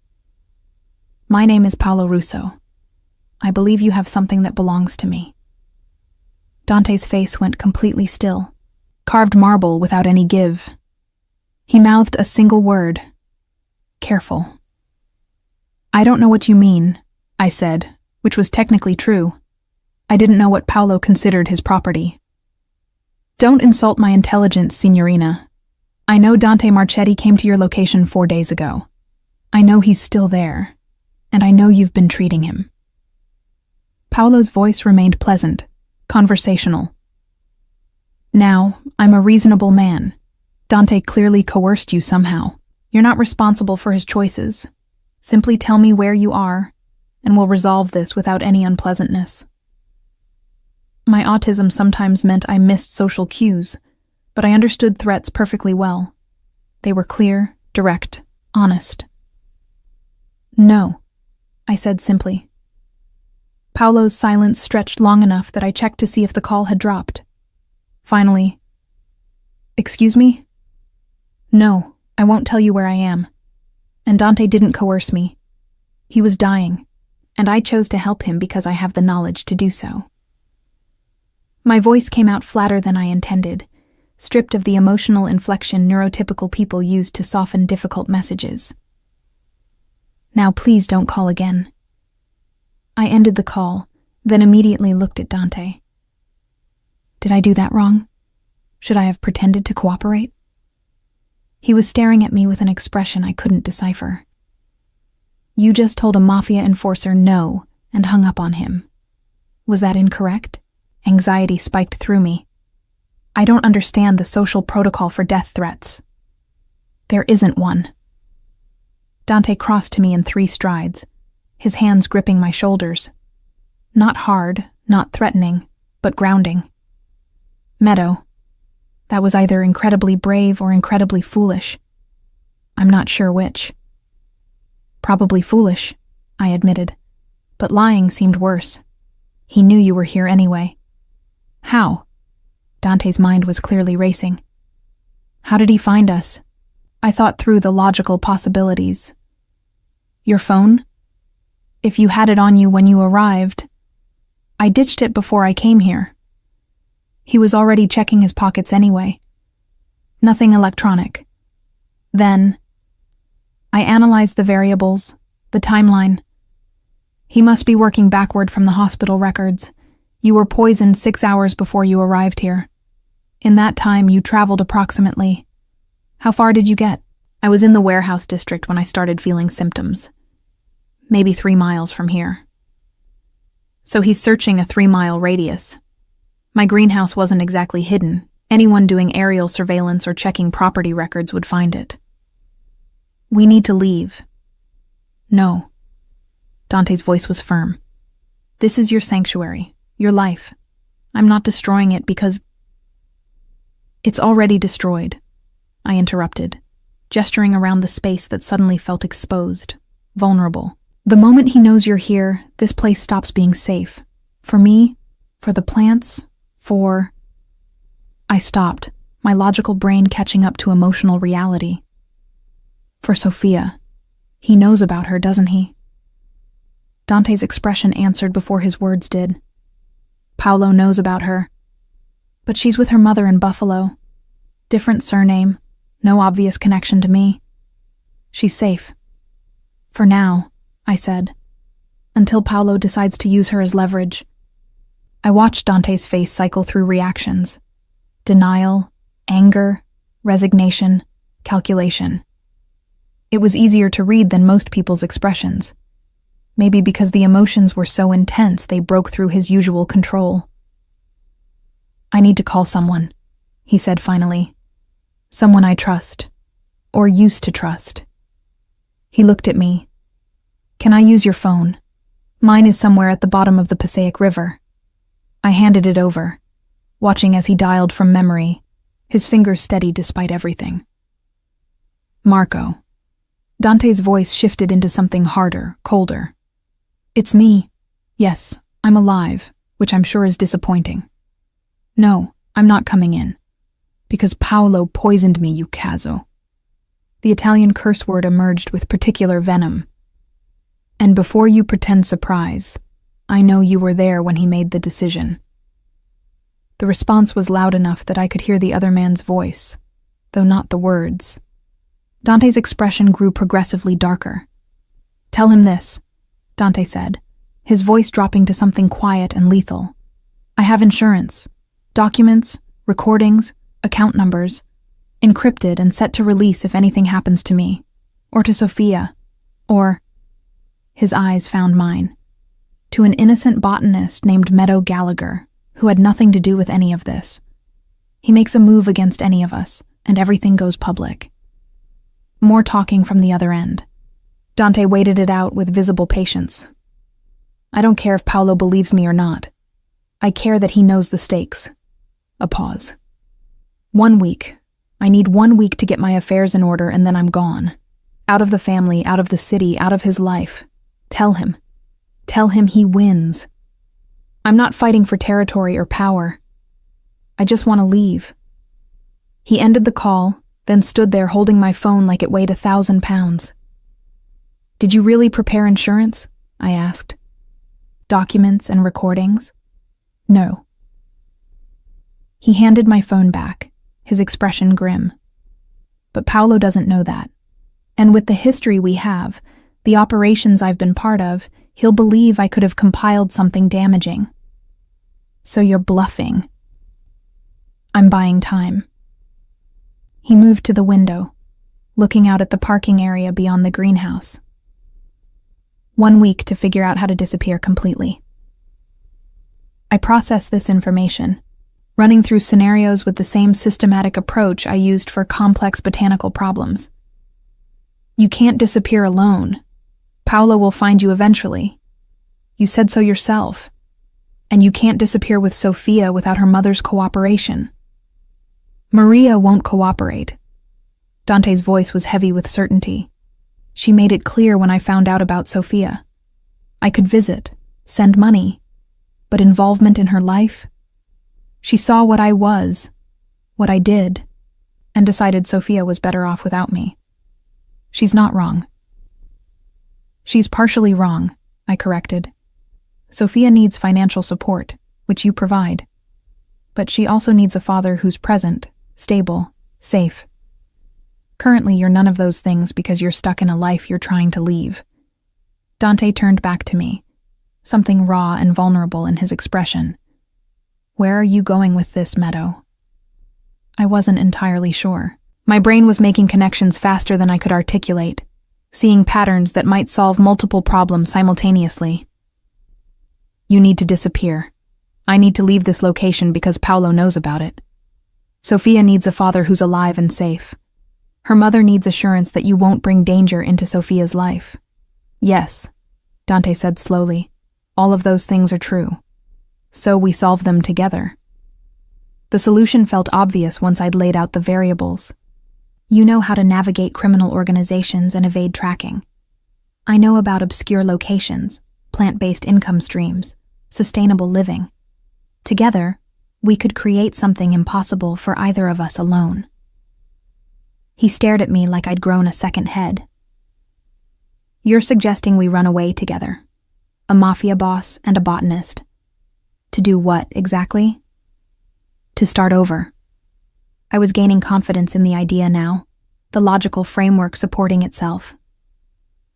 My name is Paolo Russo. I believe you have something that belongs to me. Dante's face went completely still, carved marble without any give. He mouthed a single word. Careful. I don't know what you mean, I said, which was technically true. I didn't know what Paolo considered his property. Don't insult my intelligence, signorina. I know Dante Marchetti came to your location 4 days ago. I know he's still there, and I know you've been treating him. Paolo's voice remained pleasant, conversational. Now, I'm a reasonable man. Dante clearly coerced you somehow. You're not responsible for his choices. Simply tell me where you are, and we'll resolve this without any unpleasantness. My autism sometimes meant I missed social cues, but I understood threats perfectly well. They were clear, direct, honest. No, I said simply. Paolo's silence stretched long enough that I checked to see if the call had dropped. Finally, excuse me? No, I won't tell you where I am. And Dante didn't coerce me. He was dying, and I chose to help him because I have the knowledge to do so. My voice came out flatter than I intended, stripped of the emotional inflection neurotypical people use to soften difficult messages. Now please don't call again. I ended the call, then immediately looked at Dante. Did I do that wrong? Should I have pretended to cooperate? He was staring at me with an expression I couldn't decipher. You just told a Mafia enforcer no and hung up on him. Was that incorrect? Anxiety spiked through me. I don't understand the social protocol for death threats. There isn't one. Dante crossed to me in 3 strides, his hands gripping my shoulders. Not hard, not threatening, but grounding. Meadow. That was either incredibly brave or incredibly foolish. I'm not sure which. Probably foolish, I admitted, but lying seemed worse. He knew you were here anyway. How? Dante's mind was clearly racing. How did he find us? I thought through the logical possibilities. Your phone? If you had it on you when you arrived. I ditched it before I came here. He was already checking his pockets anyway. Nothing electronic. Then, I analyzed the variables, the timeline. He must be working backward from the hospital records. You were poisoned 6 hours before you arrived here. In that time, you traveled approximately. How far did you get? I was in the warehouse district when I started feeling symptoms. Maybe 3 miles from here. So he's searching a 3-mile radius. My greenhouse wasn't exactly hidden. Anyone doing aerial surveillance or checking property records would find it. We need to leave. No. Dante's voice was firm. This is your sanctuary, your life. I'm not destroying it because... It's already destroyed, I interrupted, gesturing around the space that suddenly felt exposed, vulnerable. The moment he knows you're here, this place stops being safe. For me, for the plants, for... I stopped, my logical brain catching up to emotional reality. For Sophia. He knows about her, doesn't he? Dante's expression answered before his words did. Paolo knows about her. But she's with her mother in Buffalo. Different surname, no obvious connection to me. She's safe. For now, I said, until Paolo decides to use her as leverage. I watched Dante's face cycle through reactions. Denial, anger, resignation, calculation. It was easier to read than most people's expressions. Maybe because the emotions were so intense they broke through his usual control. I need to call someone, he said finally. Someone I trust, or used to trust. He looked at me. Can I use your phone? Mine is somewhere at the bottom of the Passaic River. I handed it over, watching as he dialed from memory, his fingers steady despite everything. Marco. Dante's voice shifted into something harder, colder. It's me. Yes, I'm alive, which I'm sure is disappointing. No, I'm not coming in. Because Paolo poisoned me, you cazzo. The Italian curse word emerged with particular venom. And before you pretend surprise, I know you were there when he made the decision. The response was loud enough that I could hear the other man's voice, though not the words. Dante's expression grew progressively darker. Tell him this, Dante said, his voice dropping to something quiet and lethal. I have insurance, documents, recordings, account numbers, encrypted and set to release if anything happens to me, or to Sophia, or... His eyes found mine. To an innocent botanist named Meadow Gallagher, who had nothing to do with any of this. He makes a move against any of us, and everything goes public. More talking from the other end. Dante waited it out with visible patience. I don't care if Paolo believes me or not. I care that he knows the stakes. A pause. 1 week. I need 1 week to get my affairs in order and then I'm gone. Out of the family, out of the city, out of his life. Tell him. Tell him he wins. I'm not fighting for territory or power. I just want to leave. He ended the call, then stood there holding my phone like it weighed 1,000 pounds. Did you really prepare insurance? I asked. Documents and recordings? No. He handed my phone back, his expression grim. But Paolo doesn't know that. And with the history we have, the operations I've been part of, he'll believe I could have compiled something damaging. So you're bluffing. I'm buying time. He moved to the window, looking out at the parking area beyond the greenhouse. 1 week to figure out how to disappear completely. I processed this information, running through scenarios with the same systematic approach I used for complex botanical problems. You can't disappear alone. Paolo will find you eventually. You said so yourself. And you can't disappear with Sophia without her mother's cooperation. Maria won't cooperate. Dante's voice was heavy with certainty. She made it clear when I found out about Sophia. I could visit, send money, but involvement in her life? She saw what I was, what I did, and decided Sophia was better off without me. She's not wrong. She's partially wrong, I corrected. Sophia needs financial support, which you provide. But she also needs a father who's present, stable, safe. Currently, you're none of those things because you're stuck in a life you're trying to leave. Dante turned back to me, something raw and vulnerable in his expression. Where are you going with this, Meadow? I wasn't entirely sure. My brain was making connections faster than I could articulate, seeing patterns that might solve multiple problems simultaneously. You need to disappear. I need to leave this location because Paolo knows about it. Sophia needs a father who's alive and safe. Her mother needs assurance that you won't bring danger into Sophia's life. Yes, Dante said slowly, all of those things are true. So we solve them together. The solution felt obvious once I'd laid out the variables. You know how to navigate criminal organizations and evade tracking. I know about obscure locations, plant-based income streams, sustainable living. Together, we could create something impossible for either of us alone. He stared at me like I'd grown a second head. "You're suggesting we run away together. A Mafia boss and a botanist. To do what, exactly?" "To start over." I was gaining confidence in the idea now, the logical framework supporting itself.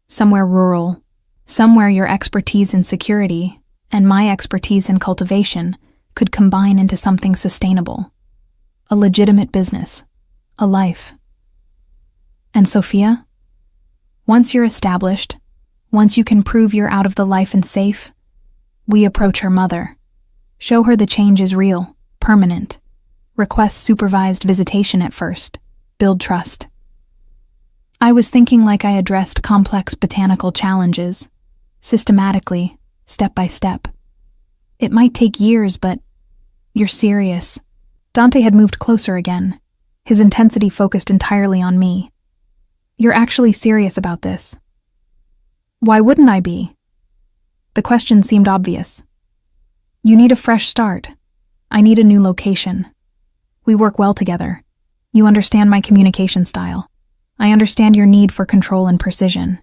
Somewhere rural, somewhere your expertise in security and my expertise in cultivation could combine into something sustainable. A legitimate business. A life. And Sophia? Once you're established, once you can prove you're out of the life and safe, we approach her mother. Show her the change is real, permanent. Request supervised visitation at first. Build trust. I was thinking like I addressed complex botanical challenges, systematically, step by step. It might take years, but you're serious. Dante had moved closer again, his intensity focused entirely on me. You're actually serious about this. Why wouldn't I be? The question seemed obvious. You need a fresh start. I need a new location. We work well together. You understand my communication style. I understand your need for control and precision.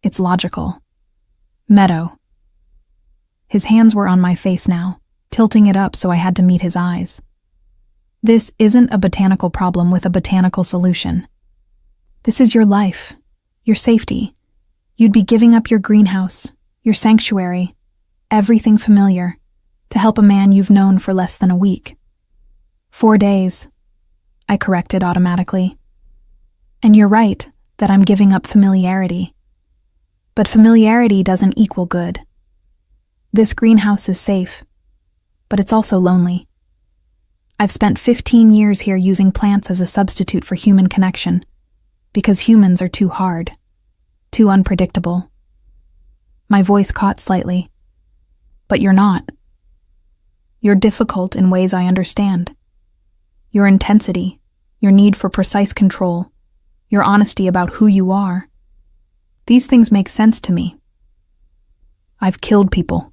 It's logical. Meadow. His hands were on my face now, tilting it up so I had to meet his eyes. This isn't a botanical problem with a botanical solution. This is your life, your safety. You'd be giving up your greenhouse, your sanctuary, everything familiar, to help a man you've known for less than a week. 4 days, I corrected automatically. And you're right that I'm giving up familiarity. But familiarity doesn't equal good. This greenhouse is safe, but it's also lonely. I've spent 15 years here using plants as a substitute for human connection, because humans are too hard, too unpredictable. My voice caught slightly. But you're not. You're difficult in ways I understand. Your intensity, your need for precise control, your honesty about who you are. These things make sense to me. I've killed people,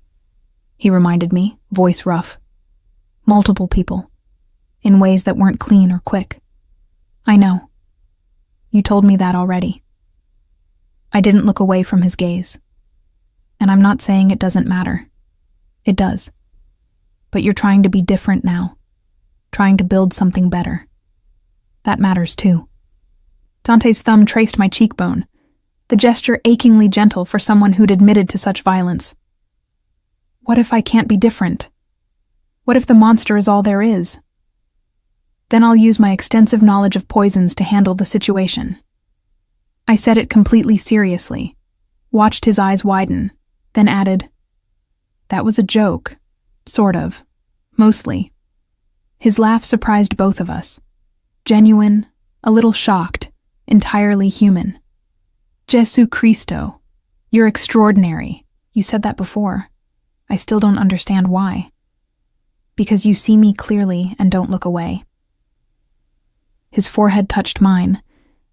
he reminded me, voice rough. Multiple people, in ways that weren't clean or quick. I know. You told me that already. I didn't look away from his gaze. And I'm not saying it doesn't matter. It does. But you're trying to be different now. Trying to build something better. That matters too. Dante's thumb traced my cheekbone, the gesture achingly gentle for someone who'd admitted to such violence. What if I can't be different? What if the monster is all there is? Then I'll use my extensive knowledge of poisons to handle the situation. I said it completely seriously, watched his eyes widen, then added, "That was a joke. Sort of. Mostly." His laugh surprised both of us. Genuine, a little shocked, entirely human. Jesu Cristo, you're extraordinary. You said that before. I still don't understand why. Because you see me clearly and don't look away. His forehead touched mine,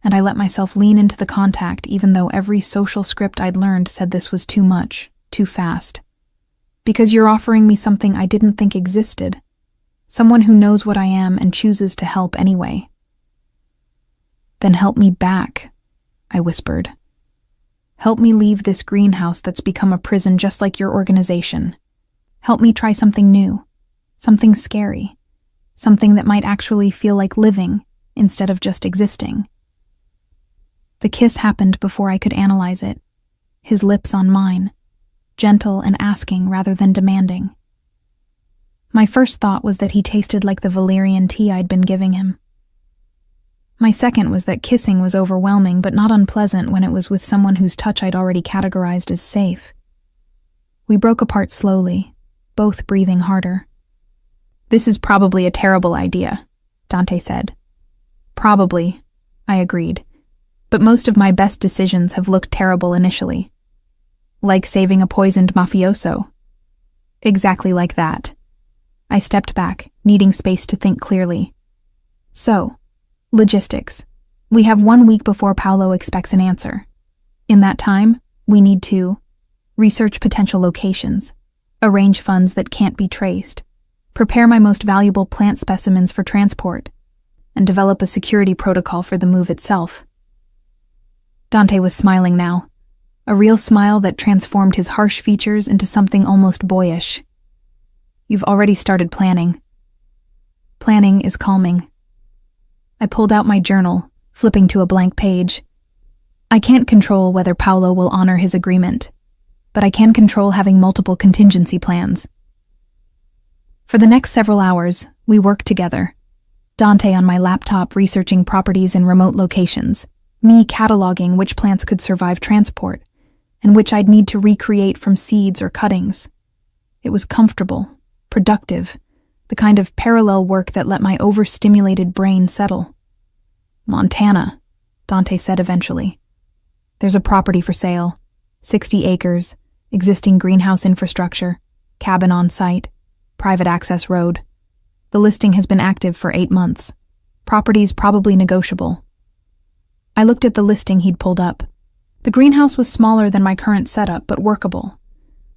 and I let myself lean into the contact even though every social script I'd learned said this was too much, too fast. Because you're offering me something I didn't think existed. Someone who knows what I am and chooses to help anyway. Then help me back, I whispered. Help me leave this greenhouse that's become a prison just like your organization. Help me try something new, something scary, something that might actually feel like living instead of just existing. The kiss happened before I could analyze it, his lips on mine, gentle and asking rather than demanding. My first thought was that he tasted like the valerian tea I'd been giving him. My second was that kissing was overwhelming but not unpleasant when it was with someone whose touch I'd already categorized as safe. We broke apart slowly, both breathing harder. "This is probably a terrible idea," Dante said. "Probably," I agreed, "but most of my best decisions have looked terrible initially. Like saving a poisoned mafioso." Exactly like that. I stepped back, needing space to think clearly. So, logistics. We have 1 week before Paolo expects an answer. In that time, we need to research potential locations, arrange funds that can't be traced, prepare my most valuable plant specimens for transport, and develop a security protocol for the move itself. Dante was smiling now, a real smile that transformed his harsh features into something almost boyish. You've already started planning. Planning is calming. I pulled out my journal, flipping to a blank page. I can't control whether Paolo will honor his agreement, but I can control having multiple contingency plans. For the next several hours, we worked together. Dante on my laptop researching properties in remote locations, me cataloging which plants could survive transport, and which I'd need to recreate from seeds or cuttings. It was comfortable, productive, the kind of parallel work that let my overstimulated brain settle. Montana, Dante said eventually. There's a property for sale, 60 acres, existing greenhouse infrastructure, cabin on site, private access road. The listing has been active for 8 months. Property's probably negotiable. I looked at the listing he'd pulled up. The greenhouse was smaller than my current setup, but workable.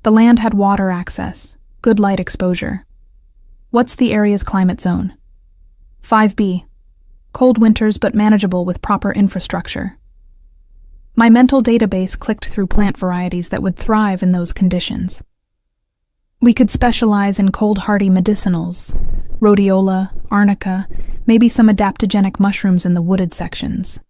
The land had water access, good light exposure. What's the area's climate zone? 5B. Cold winters but manageable with proper infrastructure. My mental database clicked through plant varieties that would thrive in those conditions. We could specialize in cold-hardy medicinals, rhodiola, arnica, maybe some adaptogenic mushrooms in the wooded sections.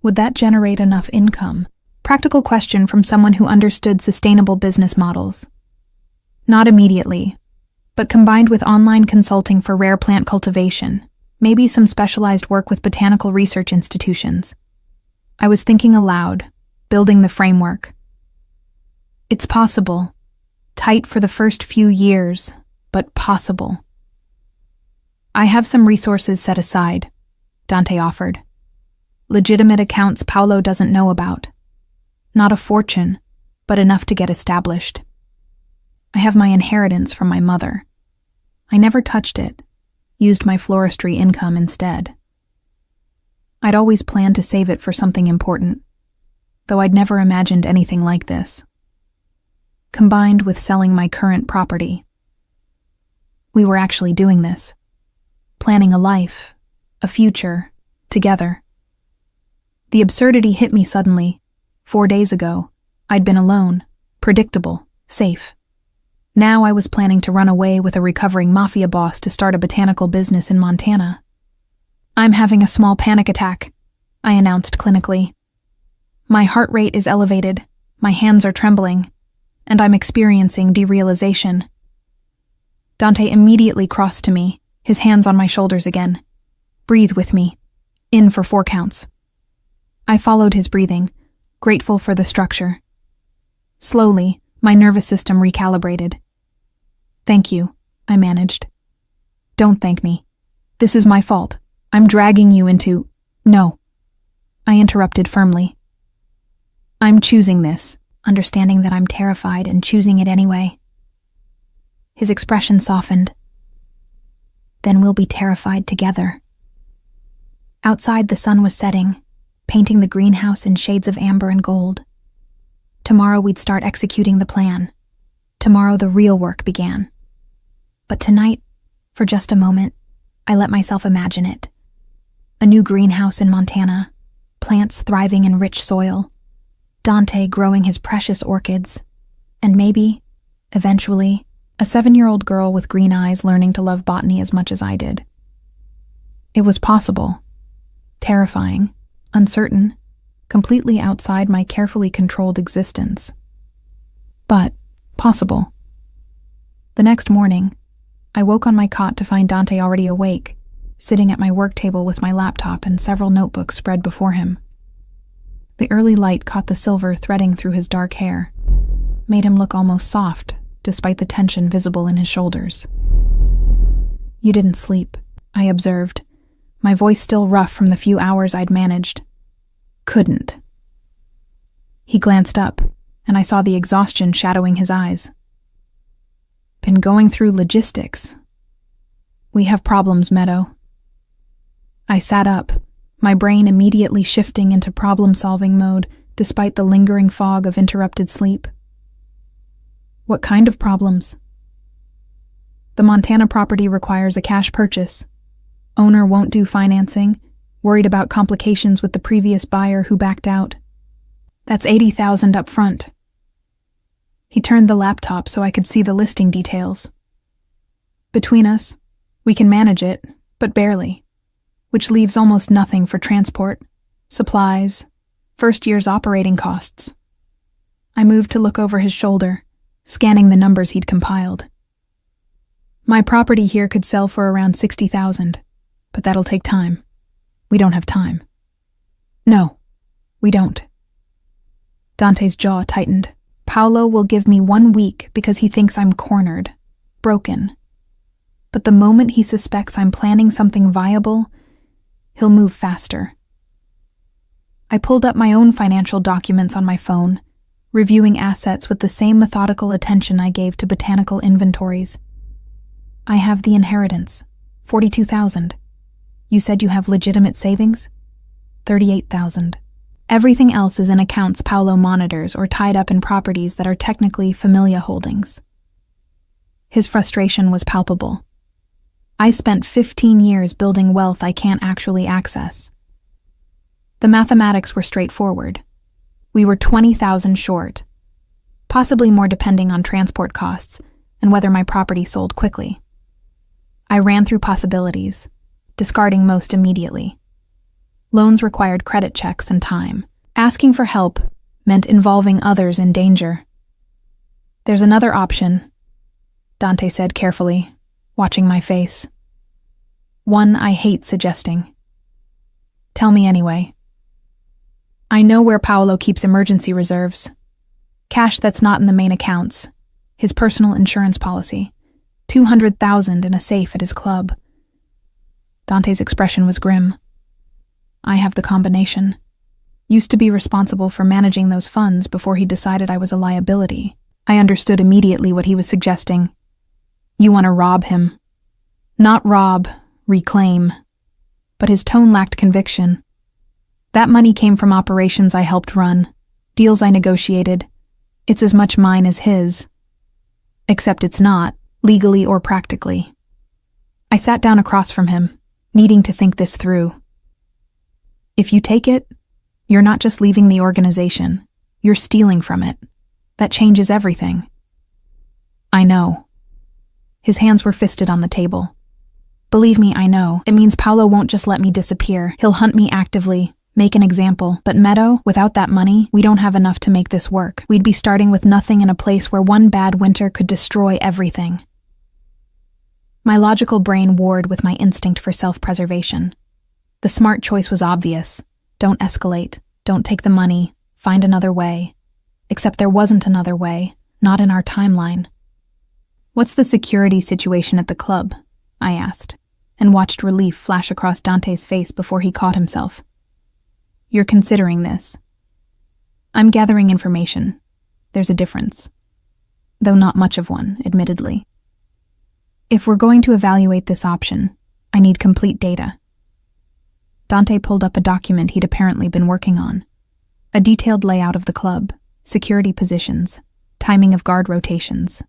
Would that generate enough income? Practical question from someone who understood sustainable business models. Not immediately, but combined with online consulting for rare plant cultivation, maybe some specialized work with botanical research institutions. I was thinking aloud, building the framework. It's possible. Tight for the first few years, but possible. I have some resources set aside, Dante offered. Legitimate accounts Paolo doesn't know about. Not a fortune, but enough to get established. I have my inheritance from my mother. I never touched it, used my floristry income instead. I'd always planned to save it for something important, though I'd never imagined anything like this. Combined with selling my current property. We were actually doing this. Planning a life, a future, together. The absurdity hit me suddenly. 4 days ago, I'd been alone, predictable, safe. Now I was planning to run away with a recovering Mafia boss to start a botanical business in Montana. I'm having a small panic attack, I announced clinically. My heart rate is elevated, my hands are trembling, and I'm experiencing derealization. Dante immediately crossed to me, his hands on my shoulders again. Breathe with me. In for 4 counts. I followed his breathing, grateful for the structure. Slowly, my nervous system recalibrated. Thank you, I managed. Don't thank me. This is my fault. I'm dragging you into... No. I interrupted firmly. I'm choosing this, understanding that I'm terrified and choosing it anyway. His expression softened. Then we'll be terrified together. Outside, the sun was setting, painting the greenhouse in shades of amber and gold. Tomorrow we'd start executing the plan. Tomorrow the real work began. But tonight, for just a moment, I let myself imagine it. A new greenhouse in Montana, plants thriving in rich soil, Dante growing his precious orchids, and maybe, eventually, a 7-year-old girl with green eyes learning to love botany as much as I did. It was possible. Terrifying, uncertain, completely outside my carefully controlled existence. But possible. The next morning, I woke on my cot to find Dante already awake, sitting at my work table with my laptop and several notebooks spread before him. The early light caught the silver threading through his dark hair, made him look almost soft, despite the tension visible in his shoulders. You didn't sleep, I observed, my voice still rough from the few hours I'd managed. Couldn't. He glanced up, and I saw the exhaustion shadowing his eyes. Been going through logistics. We have problems, Meadow. I sat up, my brain immediately shifting into problem-solving mode despite the lingering fog of interrupted sleep. What kind of problems? The Montana property requires a cash purchase. Owner won't do financing, worried about complications with the previous buyer who backed out. That's $80,000 up front. He turned the laptop so I could see the listing details. Between us, we can manage it, but barely, which leaves almost nothing for transport, supplies, first year's operating costs. I moved to look over his shoulder, scanning the numbers he'd compiled. My property here could sell for around $60,000, but that'll take time. We don't have time. No, we don't. Dante's jaw tightened. Paolo will give me 1 week because he thinks I'm cornered, broken. But the moment he suspects I'm planning something viable, he'll move faster. I pulled up my own financial documents on my phone, reviewing assets with the same methodical attention I gave to botanical inventories. I have the inheritance, $42,000. You said you have legitimate savings? $38,000. Everything else is in accounts Paolo monitors or tied up in properties that are technically familia holdings. His frustration was palpable. I spent 15 years building wealth I can't actually access. The mathematics were straightforward. We were $20,000 short, possibly more depending on transport costs and whether my property sold quickly. I ran through possibilities, discarding most immediately. Loans required credit checks and time. Asking for help meant involving others in danger. There's another option, Dante said carefully, watching my face. One I hate suggesting. Tell me anyway. I know where Paolo keeps emergency reserves. Cash that's not in the main accounts. His personal insurance policy. $200,000 in a safe at his club. Dante's expression was grim. I have the combination. Used to be responsible for managing those funds before he decided I was a liability. I understood immediately what he was suggesting. You want to rob him. Not rob, reclaim. But his tone lacked conviction. That money came from operations I helped run, deals I negotiated. It's as much mine as his. Except it's not, legally or practically. I sat down across from him, needing to think this through. If you take it, you're not just leaving the organization, you're stealing from it. That changes everything. I know. His hands were fisted on the table. Believe me, I know. It means Paolo won't just let me disappear. He'll hunt me actively, make an example. But Meadow, without that money, we don't have enough to make this work. We'd be starting with nothing in a place where one bad winter could destroy everything. My logical brain warred with my instinct for self-preservation. The smart choice was obvious. Don't escalate. Don't take the money. Find another way. Except there wasn't another way. Not in our timeline. What's the security situation at the club? I asked, and watched relief flash across Dante's face before he caught himself. You're considering this. I'm gathering information. There's a difference. Though not much of one, admittedly. If we're going to evaluate this option, I need complete data. Dante pulled up a document he'd apparently been working on. A detailed layout of the club, security positions, timing of guard rotations.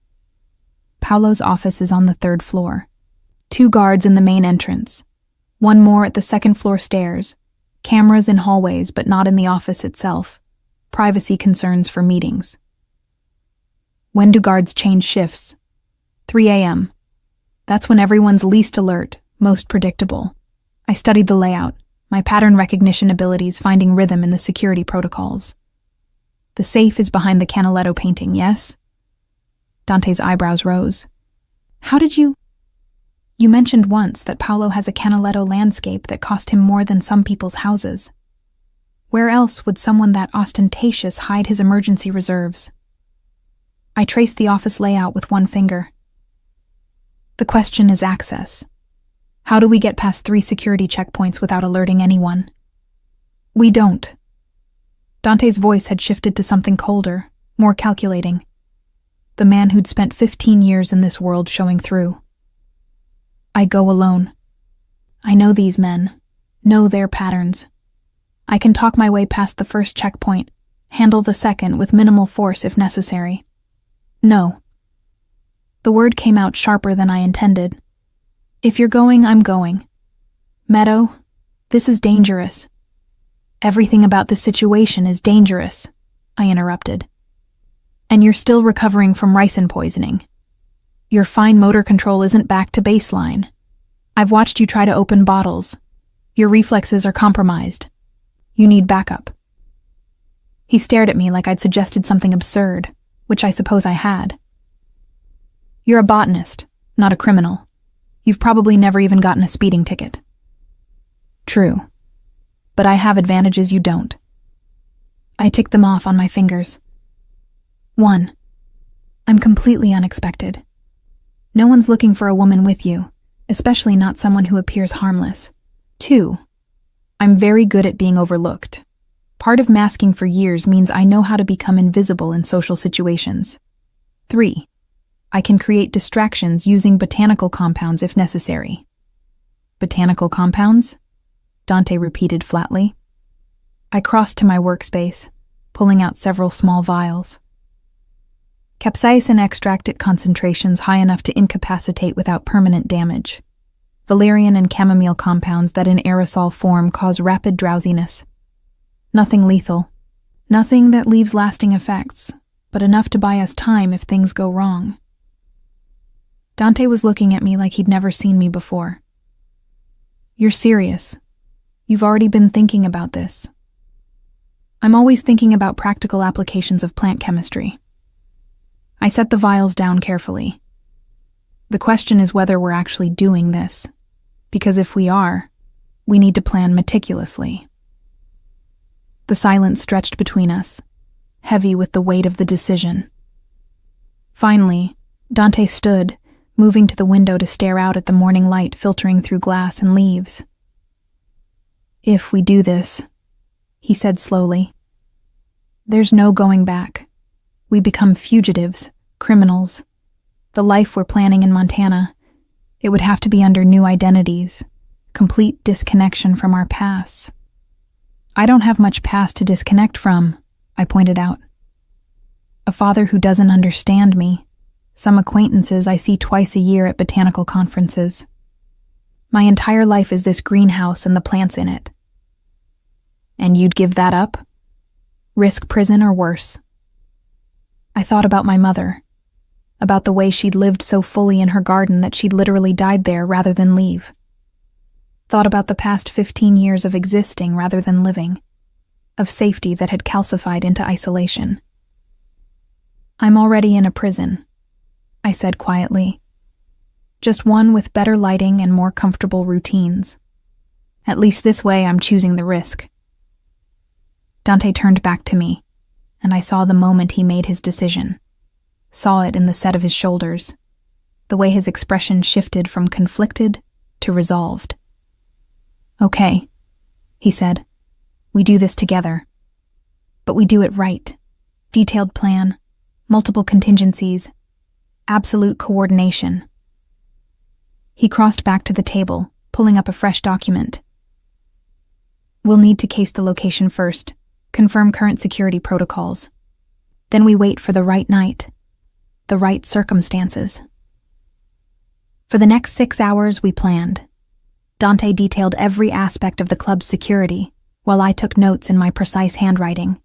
Paolo's office is on the 3rd floor. 2 guards in the main entrance. 1 more at the 2nd floor stairs. Cameras in hallways but not in the office itself. Privacy concerns for meetings. When do guards change shifts? 3 a.m. That's when everyone's least alert, most predictable. I studied the layout, my pattern recognition abilities finding rhythm in the security protocols. The safe is behind the Canaletto painting, yes? Dante's eyebrows rose. How did you... You mentioned once that Paolo has a Canaletto landscape that cost him more than some people's houses. Where else would someone that ostentatious hide his emergency reserves? I traced the office layout with one finger. The question is access. How do we get past 3 security checkpoints without alerting anyone? We don't. Dante's voice had shifted to something colder, more calculating. The man who'd spent 15 years in this world showing through. I go alone. I know these men, know their patterns. I can talk my way past the first checkpoint, handle the second with minimal force if necessary. No. The word came out sharper than I intended. If you're going, I'm going. Meadow, this is dangerous. Everything about this situation is dangerous, I interrupted. And you're still recovering from ricin poisoning. Your fine motor control isn't back to baseline. I've watched you try to open bottles. Your reflexes are compromised. You need backup. He stared at me like I'd suggested something absurd, which I suppose I had. You're a botanist, not a criminal. You've probably never even gotten a speeding ticket. True. But I have advantages you don't. I ticked them off on my fingers. 1. I'm completely unexpected. No one's looking for a woman with you, especially not someone who appears harmless. 2. I'm very good at being overlooked. Part of masking for years means I know how to become invisible in social situations. 3. I can create distractions using botanical compounds if necessary. Botanical compounds? Dante repeated flatly. I crossed to my workspace, pulling out several small vials. Capsaicin extract at concentrations high enough to incapacitate without permanent damage. Valerian and chamomile compounds that in aerosol form cause rapid drowsiness. Nothing lethal. Nothing that leaves lasting effects, but enough to buy us time if things go wrong. Dante was looking at me like he'd never seen me before. You're serious. You've already been thinking about this. I'm always thinking about practical applications of plant chemistry. I set the vials down carefully. The question is whether we're actually doing this, because if we are, we need to plan meticulously. The silence stretched between us, heavy with the weight of the decision. Finally, Dante stood, moving to the window to stare out at the morning light filtering through glass and leaves. If we do this, he said slowly, there's no going back. We become fugitives, criminals. The life we're planning in Montana, it would have to be under new identities, complete disconnection from our pasts. I don't have much past to disconnect from, I pointed out. A father who doesn't understand me, some acquaintances I see twice a year at botanical conferences. My entire life is this greenhouse and the plants in it. And you'd give that up? Risk prison or worse? I thought about my mother, about the way she'd lived so fully in her garden that she'd literally died there rather than leave. Thought about the past 15 years of existing rather than living, of safety that had calcified into isolation. I'm already in a prison, I said quietly. Just one with better lighting and more comfortable routines. At least this way I'm choosing the risk. Dante turned back to me, and I saw the moment he made his decision. Saw it in the set of his shoulders, the way his expression shifted from conflicted to resolved. Okay, he said. We do this together. But we do it right. Detailed plan, multiple contingencies, absolute coordination. He crossed back to the table, pulling up a fresh document. We'll need to case the location first, confirm current security protocols. Then we wait for the right night, the right circumstances. For the next 6 hours, we planned. Dante detailed every aspect of the club's security, while I took notes in my precise handwriting,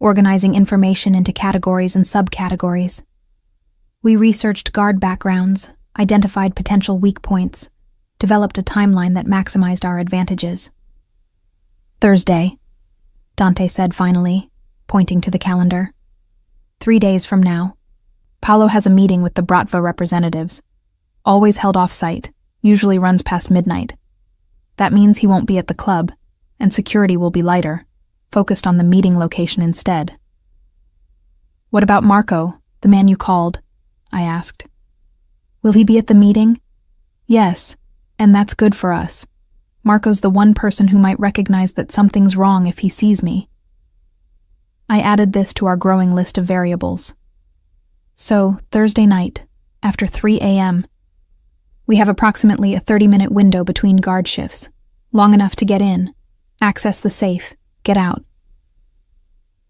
organizing information into categories and subcategories. We researched guard backgrounds, identified potential weak points, developed a timeline that maximized our advantages. Thursday, Dante said finally, pointing to the calendar. 3 days from now. Paolo has a meeting with the Bratva representatives. Always held off-site, usually runs past midnight. That means he won't be at the club, and security will be lighter, focused on the meeting location instead. What about Marco, the man you called? I asked. Will he be at the meeting? Yes, and that's good for us. Marco's the one person who might recognize that something's wrong if he sees me. I added this to our growing list of variables. So, Thursday night, after 3 a.m., we have approximately a 30-minute window between guard shifts, long enough to get in, access the safe, get out.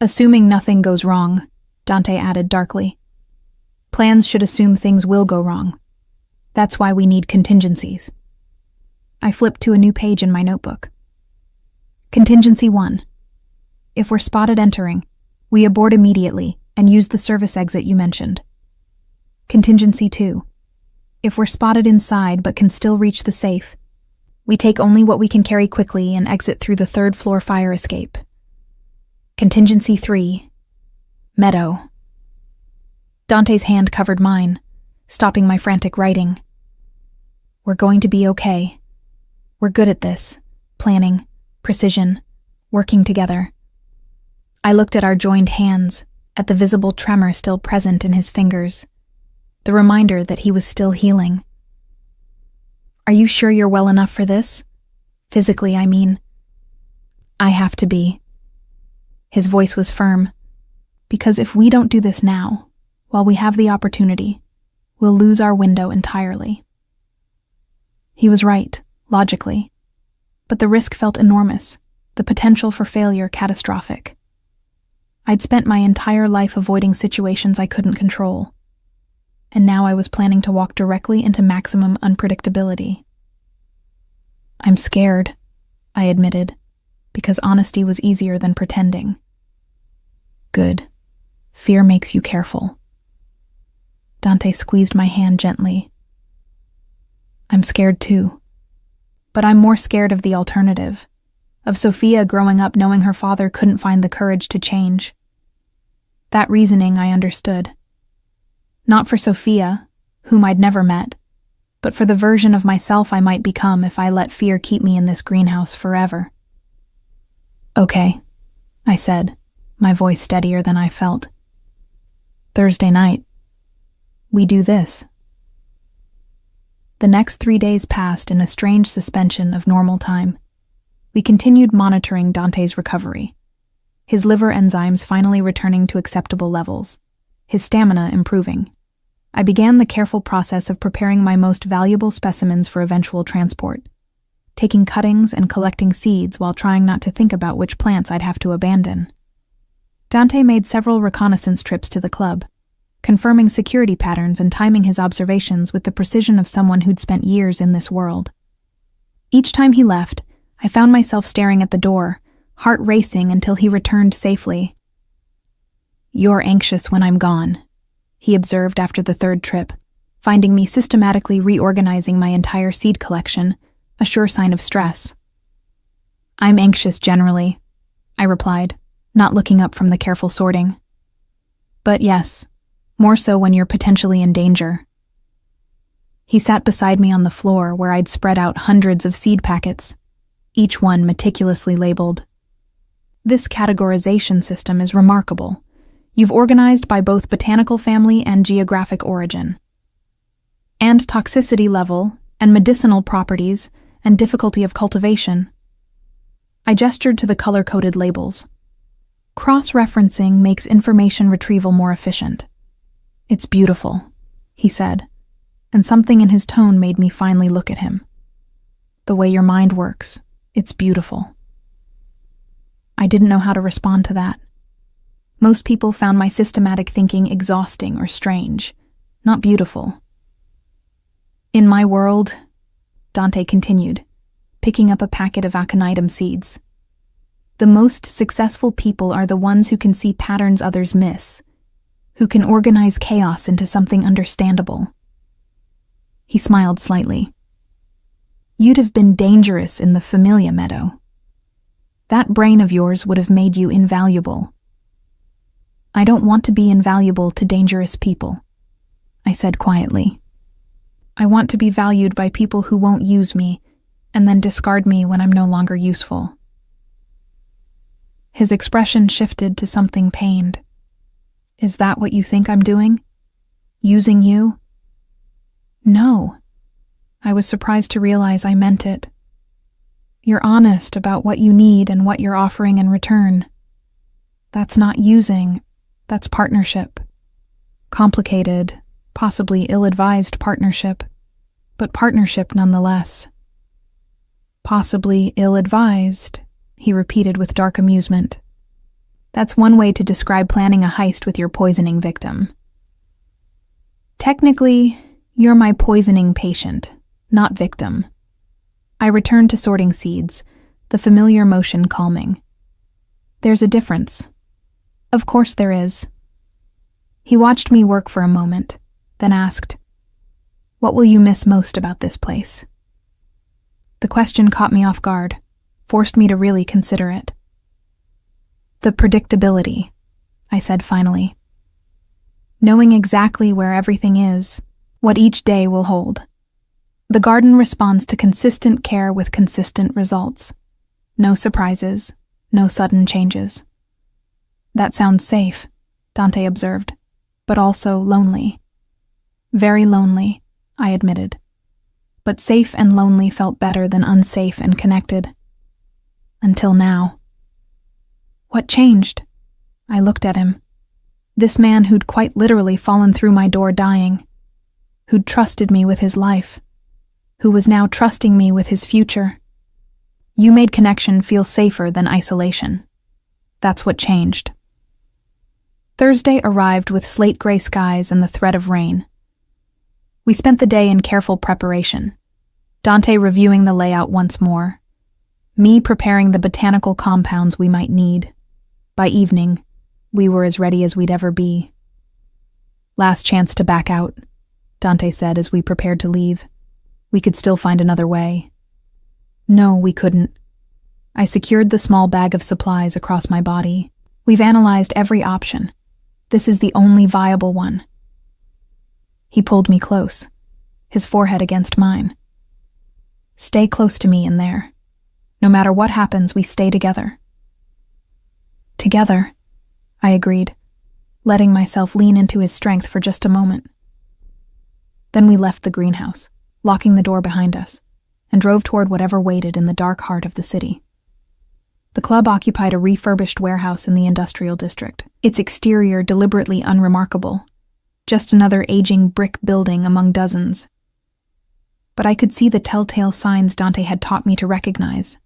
Assuming nothing goes wrong, Dante added darkly. Plans should assume things will go wrong. That's why we need contingencies. I flipped to a new page in my notebook. Contingency 1. If we're spotted entering, we abort immediately and use the service exit you mentioned. Contingency 2. If we're spotted inside but can still reach the safe, we take only what we can carry quickly and exit through the third-floor fire escape. Contingency 3. Meadow. Dante's hand covered mine, stopping my frantic writing. We're going to be okay. We're good at this. Planning, precision, working together. I looked at our joined hands, at the visible tremor still present in his fingers, the reminder that he was still healing. Are you sure you're well enough for this? Physically, I mean. I have to be. His voice was firm. Because if we don't do this now, while we have the opportunity, we'll lose our window entirely. He was right, logically. But the risk felt enormous, the potential for failure catastrophic. I'd spent my entire life avoiding situations I couldn't control. And now I was planning to walk directly into maximum unpredictability. I'm scared, I admitted, because honesty was easier than pretending. Good. Fear makes you careful. Dante squeezed my hand gently. I'm scared too. But I'm more scared of the alternative, of Sophia growing up knowing her father couldn't find the courage to change. That reasoning I understood. Not for Sophia, whom I'd never met, but for the version of myself I might become if I let fear keep me in this greenhouse forever. Okay, I said, my voice steadier than I felt. Thursday night. We do this. The next 3 days passed in a strange suspension of normal time. We continued monitoring Dante's recovery, his liver enzymes finally returning to acceptable levels, his stamina improving. I began the careful process of preparing my most valuable specimens for eventual transport, taking cuttings and collecting seeds while trying not to think about which plants I'd have to abandon. Dante made several reconnaissance trips to the club, confirming security patterns and timing his observations with the precision of someone who'd spent years in this world. Each time he left, I found myself staring at the door, heart racing until he returned safely. You're anxious when I'm gone, he observed after the third trip, finding me systematically reorganizing my entire seed collection, a sure sign of stress. I'm anxious generally, I replied, not looking up from the careful sorting. But yes, more so when you're potentially in danger. He sat beside me on the floor where I'd spread out hundreds of seed packets, each one meticulously labeled. This categorization system is remarkable. You've organized by both botanical family and geographic origin, and toxicity level, and medicinal properties, and difficulty of cultivation. I gestured to the color-coded labels. Cross-referencing makes information retrieval more efficient. It's beautiful, he said, and something in his tone made me finally look at him. The way your mind works, it's beautiful. I didn't know how to respond to that. Most people found my systematic thinking exhausting or strange, not beautiful. In my world, Dante continued, picking up a packet of aconitum seeds, the most successful people are the ones who can see patterns others miss, who can organize chaos into something understandable. He smiled slightly. You'd have been dangerous in the familia meadow. That brain of yours would have made you invaluable. I don't want to be invaluable to dangerous people, I said quietly. I want to be valued by people who won't use me and then discard me when I'm no longer useful. His expression shifted to something pained. Is that what you think I'm doing? Using you? No. I was surprised to realize I meant it. You're honest about what you need and what you're offering in return. That's not using, that's partnership. Complicated, possibly ill-advised partnership, but partnership nonetheless. Possibly ill-advised, he repeated with dark amusement. That's one way to describe planning a heist with your poisoning victim. Technically, you're my poisoning patient, not victim. I returned to sorting seeds, the familiar motion calming. There's a difference. Of course there is. He watched me work for a moment, then asked, "What will you miss most about this place?" The question caught me off guard, forced me to really consider it. "The predictability," I said finally. "Knowing exactly where everything is, what each day will hold. The garden responds to consistent care with consistent results. No surprises, no sudden changes." "That sounds safe," Dante observed, "but also lonely." "Very lonely," I admitted. But safe and lonely felt better than unsafe and connected. Until now. What changed? I looked at him. This man who'd quite literally fallen through my door dying, who'd trusted me with his life, who was now trusting me with his future. You made connection feel safer than isolation. That's what changed. Thursday arrived with slate-gray skies and the threat of rain. We spent the day in careful preparation, Dante reviewing the layout once more, me preparing the botanical compounds we might need. By evening, we were as ready as we'd ever be. "Last chance to back out," Dante said as we prepared to leave. "We could still find another way." No, we couldn't. I secured the small bag of supplies across my body. "We've analyzed every option. This is the only viable one." He pulled me close, his forehead against mine. "Stay close to me in there. No matter what happens, we stay together." "Together," I agreed, letting myself lean into his strength for just a moment. Then we left the greenhouse, locking the door behind us, and drove toward whatever waited in the dark heart of the city. The club occupied a refurbished warehouse in the industrial district, its exterior deliberately unremarkable, just another aging brick building among dozens. But I could see the telltale signs Dante had taught me to recognize.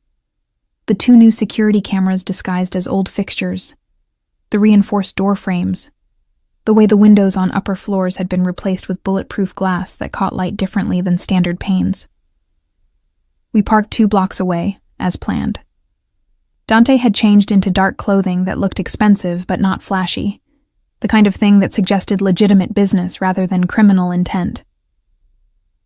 The 2 new security cameras disguised as old fixtures, the reinforced door frames, the way the windows on upper floors had been replaced with bulletproof glass that caught light differently than standard panes. We parked 2 blocks away, as planned. Dante had changed into dark clothing that looked expensive but not flashy, the kind of thing that suggested legitimate business rather than criminal intent.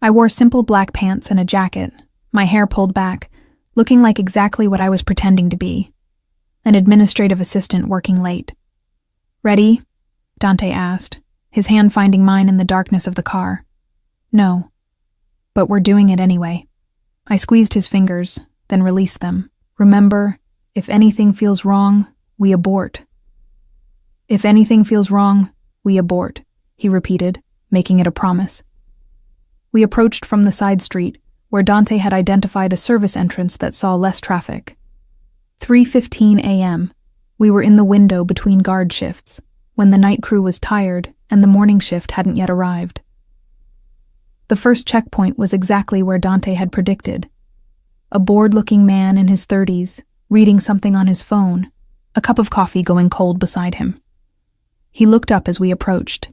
I wore simple black pants and a jacket, my hair pulled back, looking like exactly what I was pretending to be, an administrative assistant working late. "Ready?" Dante asked, his hand finding mine in the darkness of the car. "No. But we're doing it anyway." I squeezed his fingers, then released them. "Remember, if anything feels wrong, we abort." "If anything feels wrong, we abort," he repeated, making it a promise. We approached from the side street, where Dante had identified a service entrance that saw less traffic. 3:15 a.m. We were in the window between guard shifts, when the night crew was tired and the morning shift hadn't yet arrived. The first checkpoint was exactly where Dante had predicted. A bored-looking man in his 30s, reading something on his phone, a cup of coffee going cold beside him. He looked up as we approached,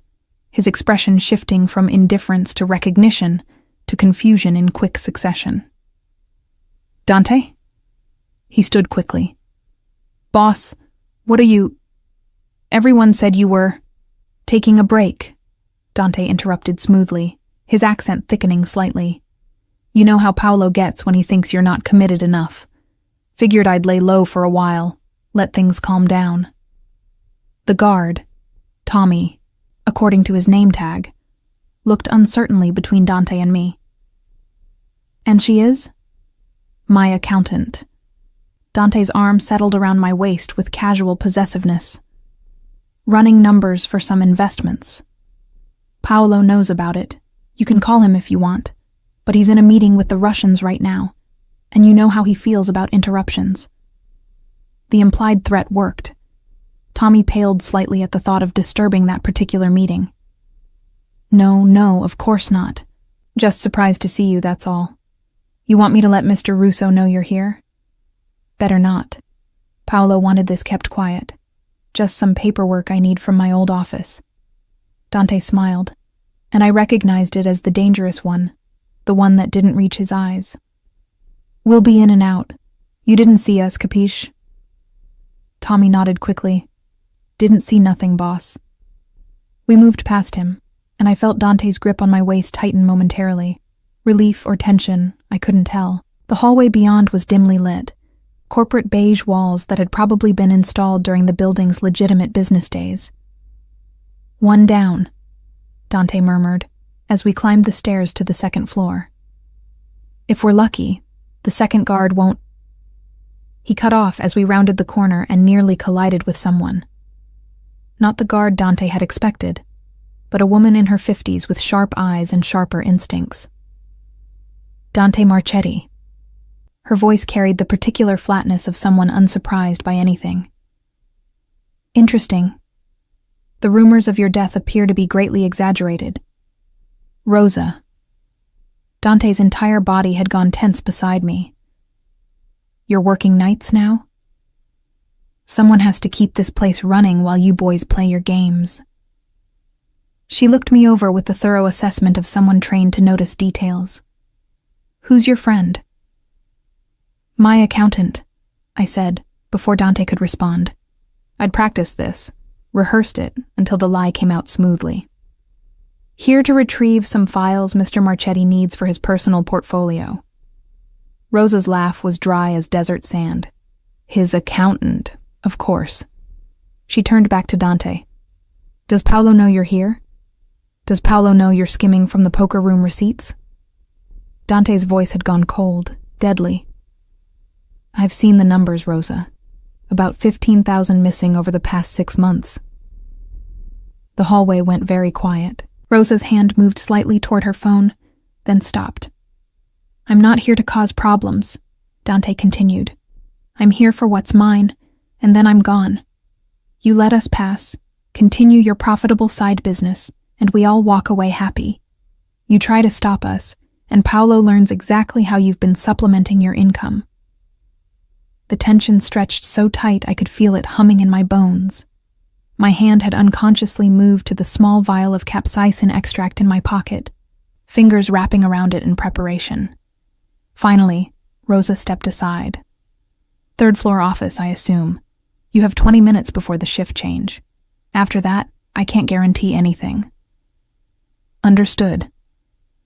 his expression shifting from indifference to recognition to confusion in quick succession. "Dante?" He stood quickly. "Boss, what are you—" "Everyone said you were—" "Taking a break," Dante interrupted smoothly, his accent thickening slightly. "You know how Paolo gets when he thinks you're not committed enough. Figured I'd lay low for a while, let things calm down." The guard, Tommy, according to his name tag, looked uncertainly between Dante and me. "And she is?" "My accountant." Dante's arm settled around my waist with casual possessiveness. "Running numbers for some investments. Paolo knows about it. You can call him if you want, but he's in a meeting with the Russians right now, and you know how he feels about interruptions." The implied threat worked. Tommy paled slightly at the thought of disturbing that particular meeting. No, of course not. Just surprised to see you, that's all. You want me to let Mr. Russo know you're here?" "Better not. Paolo wanted this kept quiet. Just some paperwork I need from my old office." Dante smiled, and I recognized it as the dangerous one, the one that didn't reach his eyes. We'll be in and out. You didn't see us, capiche? Tommy nodded quickly. Didn't see nothing, boss. We moved past him, and I felt Dante's grip on my waist tighten momentarily. Relief or tension, I couldn't tell. The hallway beyond was dimly lit, corporate beige walls that had probably been installed during the building's legitimate business days. One down, Dante murmured, as we climbed the stairs to the second floor. If we're lucky, the second guard won't... He cut off as we rounded the corner and nearly collided with someone. Not the guard Dante had expected, but a woman in her 50s with sharp eyes and sharper instincts. Dante Marchetti. Her voice carried the particular flatness of someone unsurprised by anything. Interesting. The rumors of your death appear to be greatly exaggerated. Rosa. Dante's entire body had gone tense beside me. You're working nights now? Someone has to keep this place running while you boys play your games. She looked me over with the thorough assessment of someone trained to notice details. Who's your friend? My accountant, I said, before Dante could respond. I'd practiced this, rehearsed it until the lie came out smoothly. Here to retrieve some files Mr. Marchetti needs for his personal portfolio. Rosa's laugh was dry as desert sand. His accountant, of course. She turned back to Dante. Does Paolo know you're here? Does Paolo know you're skimming from the poker room receipts? Dante's voice had gone cold, deadly. I've seen the numbers, Rosa. About 15,000 missing over the past 6 months. The hallway went very quiet. Rosa's hand moved slightly toward her phone, then stopped. I'm not here to cause problems, Dante continued. I'm here for what's mine, and then I'm gone. You let us pass, continue your profitable side business, and we all walk away happy. You try to stop us, and Paolo learns exactly how you've been supplementing your income. The tension stretched so tight I could feel it humming in my bones. My hand had unconsciously moved to the small vial of capsaicin extract in my pocket, fingers wrapping around it in preparation. Finally, Rosa stepped aside. Third floor office, I assume. You have 20 minutes before the shift change. After that, I can't guarantee anything. Understood.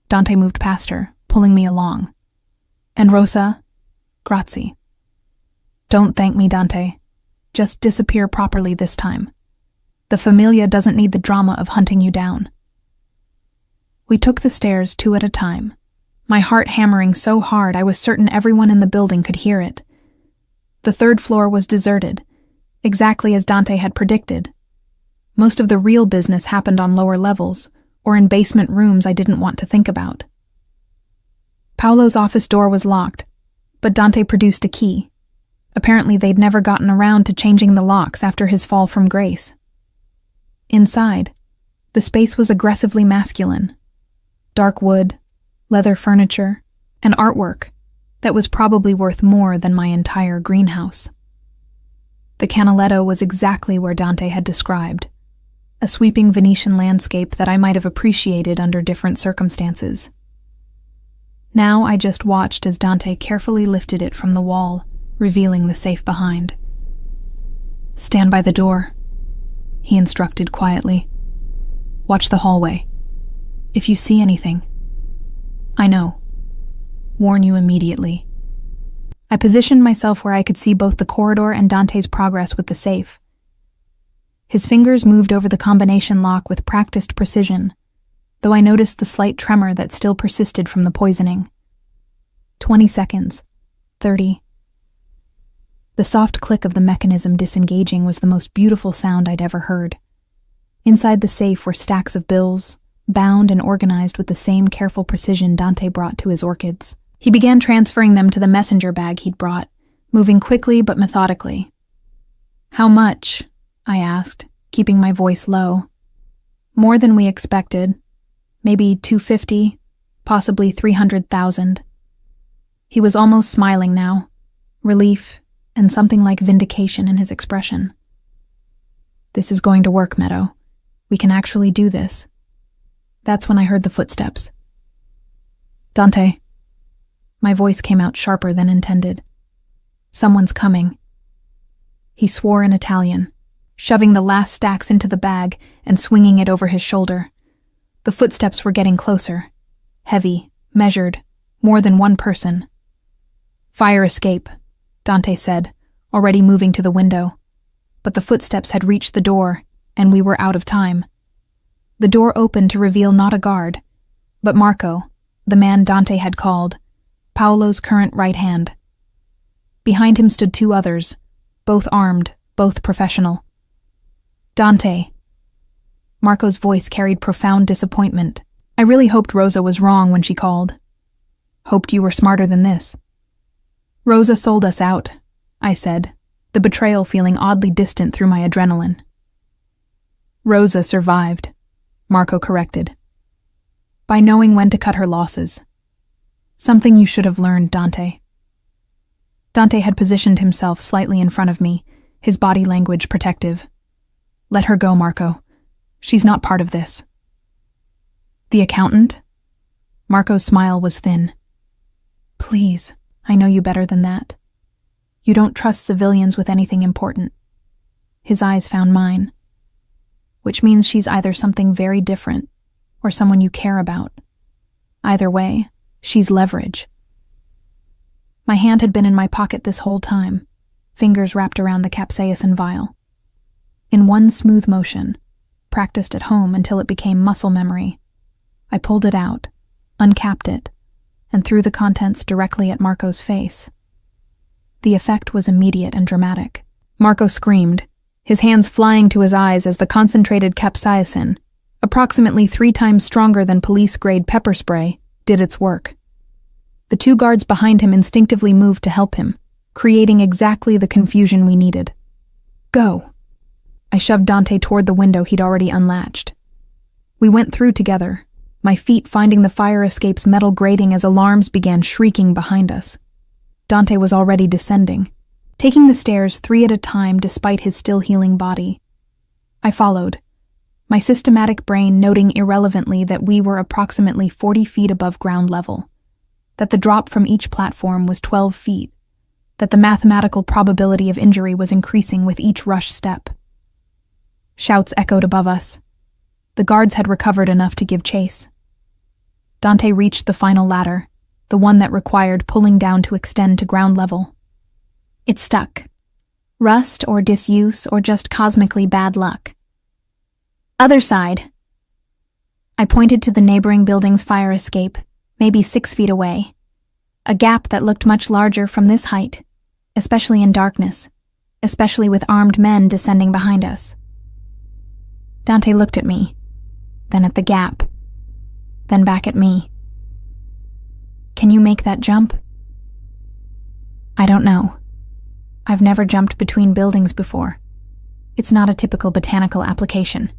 Dante moved past her, pulling me along. And Rosa, grazie. Don't thank me, Dante. Just disappear properly this time. The Familia doesn't need the drama of hunting you down. We took the stairs 2 at a time, my heart hammering so hard I was certain everyone in the building could hear it. The third floor was deserted, exactly as Dante had predicted. Most of the real business happened on lower levels, or in basement rooms I didn't want to think about. Paolo's office door was locked, but Dante produced a key. Apparently they'd never gotten around to changing the locks after his fall from grace. Inside, the space was aggressively masculine. Dark wood, leather furniture, and artwork that was probably worth more than my entire greenhouse. The Canaletto was exactly where Dante had described, a sweeping Venetian landscape that I might have appreciated under different circumstances. Now I just watched as Dante carefully lifted it from the wall, revealing the safe behind. Stand by the door, he instructed quietly. Watch the hallway. If you see anything, I know. Warn you immediately. I positioned myself where I could see both the corridor and Dante's progress with the safe. His fingers moved over the combination lock with practiced precision, though I noticed the slight tremor that still persisted from the poisoning. 20 seconds. 30. The soft click of the mechanism disengaging was the most beautiful sound I'd ever heard. Inside the safe were stacks of bills, bound and organized with the same careful precision Dante brought to his orchids. He began transferring them to the messenger bag he'd brought, moving quickly but methodically. How much? I asked, keeping my voice low. More than we expected. Maybe 250, possibly 300,000. He was almost smiling now, relief and something like vindication in his expression. This is going to work, Meadow. We can actually do this. That's when I heard the footsteps. Dante. My voice came out sharper than intended. Someone's coming. He swore in Italian, shoving the last stacks into the bag and swinging it over his shoulder. The footsteps were getting closer. Heavy, measured, more than one person. "Fire escape," Dante said, already moving to the window. But the footsteps had reached the door, and we were out of time. The door opened to reveal not a guard, but Marco, the man Dante had called, Paolo's current right hand. Behind him stood two others, both armed, both professional. "Dante." Marco's voice carried profound disappointment. I really hoped Rosa was wrong when she called. "Hoped you were smarter than this." "Rosa sold us out," I said, the betrayal feeling oddly distant through my adrenaline. "Rosa survived," Marco corrected. "By knowing when to cut her losses. Something you should have learned, Dante." Dante had positioned himself slightly in front of me, his body language protective. "Let her go, Marco. She's not part of this." "The accountant?" Marco's smile was thin. "Please, I know you better than that. You don't trust civilians with anything important." His eyes found mine. "Which means she's either something very different or someone you care about. Either way, she's leverage." My hand had been in my pocket this whole time, fingers wrapped around the capsaicin vial. In one smooth motion, practiced at home until it became muscle memory, I pulled it out, uncapped it, and threw the contents directly at Marco's face. The effect was immediate and dramatic. Marco screamed, his hands flying to his eyes as the concentrated capsaicin, approximately 3 times stronger than police-grade pepper spray, did its work. The 2 guards behind him instinctively moved to help him, creating exactly the confusion we needed. "Go." I shoved Dante toward the window he'd already unlatched. We went through together, my feet finding the fire escape's metal grating as alarms began shrieking behind us. Dante was already descending, taking the stairs 3 at a time despite his still-healing body. I followed, my systematic brain noting irrelevantly that we were approximately 40 feet above ground level, that the drop from each platform was 12 feet, that the mathematical probability of injury was increasing with each rush step. Shouts echoed above us. The guards had recovered enough to give chase. Dante reached the final ladder, the one that required pulling down to extend to ground level. It stuck. Rust or disuse or just cosmically bad luck. "Other side." I pointed to the neighboring building's fire escape, maybe 6 feet away. A gap that looked much larger from this height, especially in darkness, especially with armed men descending behind us. Dante looked at me, then at the gap, then back at me. "Can you make that jump?" "I don't know. I've never jumped between buildings before. It's not a typical botanical application."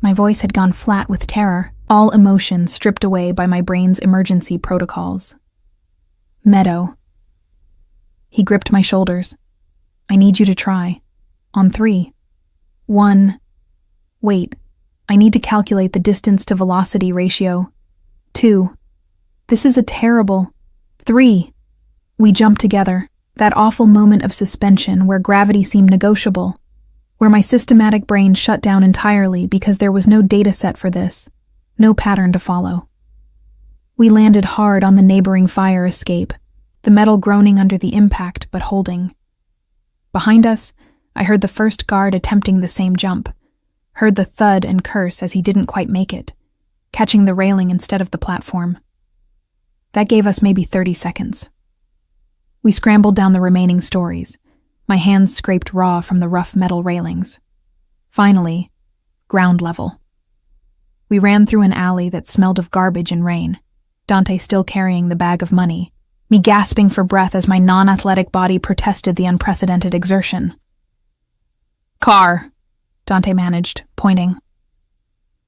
My voice had gone flat with terror, all emotion stripped away by my brain's emergency protocols. "Meadow." He gripped my shoulders. "I need you to try. On 3. 1. Wait, I need to calculate the distance to velocity ratio. 2. This is a terrible. 3. We jumped together, that awful moment of suspension where gravity seemed negotiable, where my systematic brain shut down entirely because there was no data set for this, no pattern to follow. We landed hard on the neighboring fire escape, the metal groaning under the impact but holding. Behind us, I heard the first guard attempting the same jump, heard the thud and curse as he didn't quite make it, catching the railing instead of the platform. That gave us maybe 30 seconds. We scrambled down the remaining stories, my hands scraped raw from the rough metal railings. Finally, ground level. We ran through an alley that smelled of garbage and rain, Dante still carrying the bag of money, me gasping for breath as my non-athletic body protested the unprecedented exertion. "Car," Dante managed, pointing.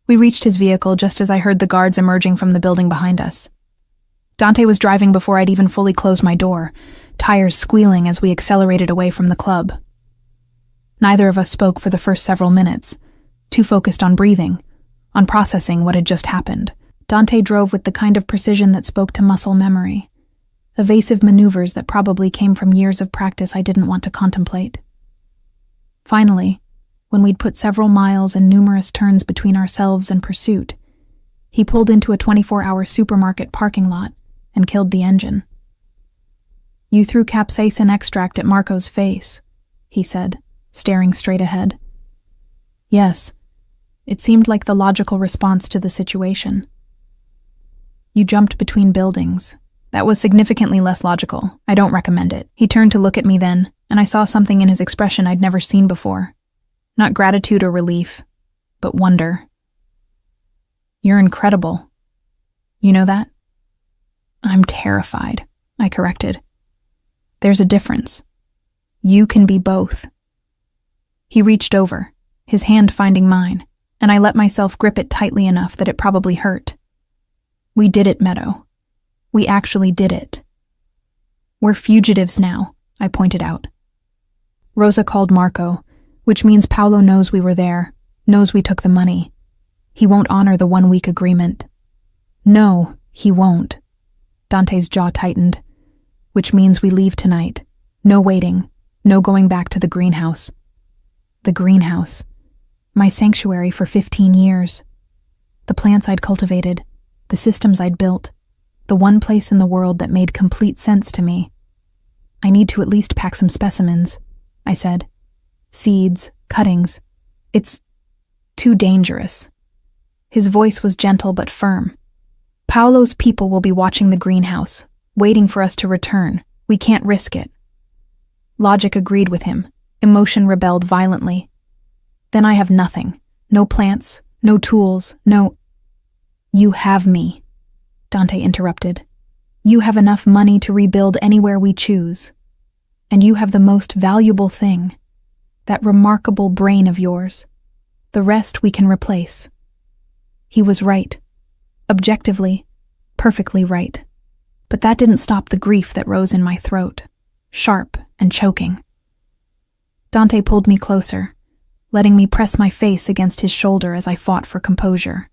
We reached his vehicle just as I heard the guards emerging from the building behind us. Dante was driving before I'd even fully closed my door, tires squealing as we accelerated away from the club. Neither of us spoke for the first several minutes, too focused on breathing, on processing what had just happened. Dante drove with the kind of precision that spoke to muscle memory, evasive maneuvers that probably came from years of practice I didn't want to contemplate. Finally, when we'd put several miles and numerous turns between ourselves and pursuit, he pulled into a 24-hour supermarket parking lot and killed the engine. "You threw capsaicin extract at Marco's face," he said, staring straight ahead. "Yes, it seemed like the logical response to the situation." "You jumped between buildings. That was significantly less logical. I don't recommend it." He turned to look at me then, and I saw something in his expression I'd never seen before. Not gratitude or relief, but wonder. "You're incredible. You know that?" "I'm terrified," I corrected. "There's a difference. You can be both." He reached over, his hand finding mine, and I let myself grip it tightly enough that it probably hurt. "We did it, Meadow. We actually did it." "We're fugitives now," I pointed out. "Rosa called Marco, which means Paolo knows we were there, knows we took the money. He won't honor the 1-week agreement." "No, he won't." Dante's jaw tightened. "Which means we leave tonight. No waiting, no going back to the greenhouse." The greenhouse. My sanctuary for 15 years. The plants I'd cultivated, the systems I'd built, the one place in the world that made complete sense to me. "I need to at least pack some specimens," I said. "Seeds, cuttings. It's too dangerous." His voice was gentle but firm. "Paolo's people will be watching the greenhouse, waiting for us to return. We can't risk it." Logic agreed with him. Emotion rebelled violently. "Then I have nothing. No plants, no tools, no—" "You have me," Dante interrupted. "You have enough money to rebuild anywhere we choose. And you have the most valuable thing, that remarkable brain of yours. The rest we can replace." He was right. Objectively, perfectly right. But that didn't stop the grief that rose in my throat, sharp and choking. Dante pulled me closer, letting me press my face against his shoulder as I fought for composure.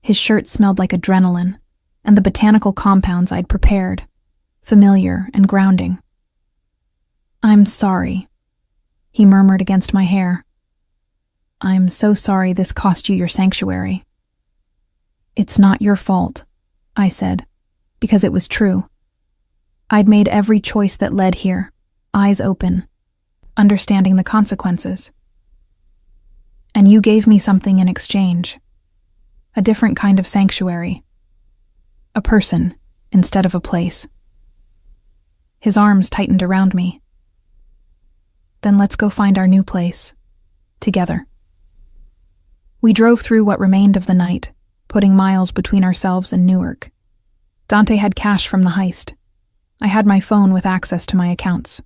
His shirt smelled like adrenaline, and the botanical compounds I'd prepared, familiar and grounding. "I'm sorry," he murmured against my hair. "I'm so sorry this cost you your sanctuary." "It's not your fault," I said, because it was true. I'd made every choice that led here, eyes open, understanding the consequences. And you gave me something in exchange. A different kind of sanctuary. A person instead of a place. His arms tightened around me. "Then let's go find our new place. Together." We drove through what remained of the night, putting miles between ourselves and Newark. Dante had cash from the heist. I had my phone with access to my accounts.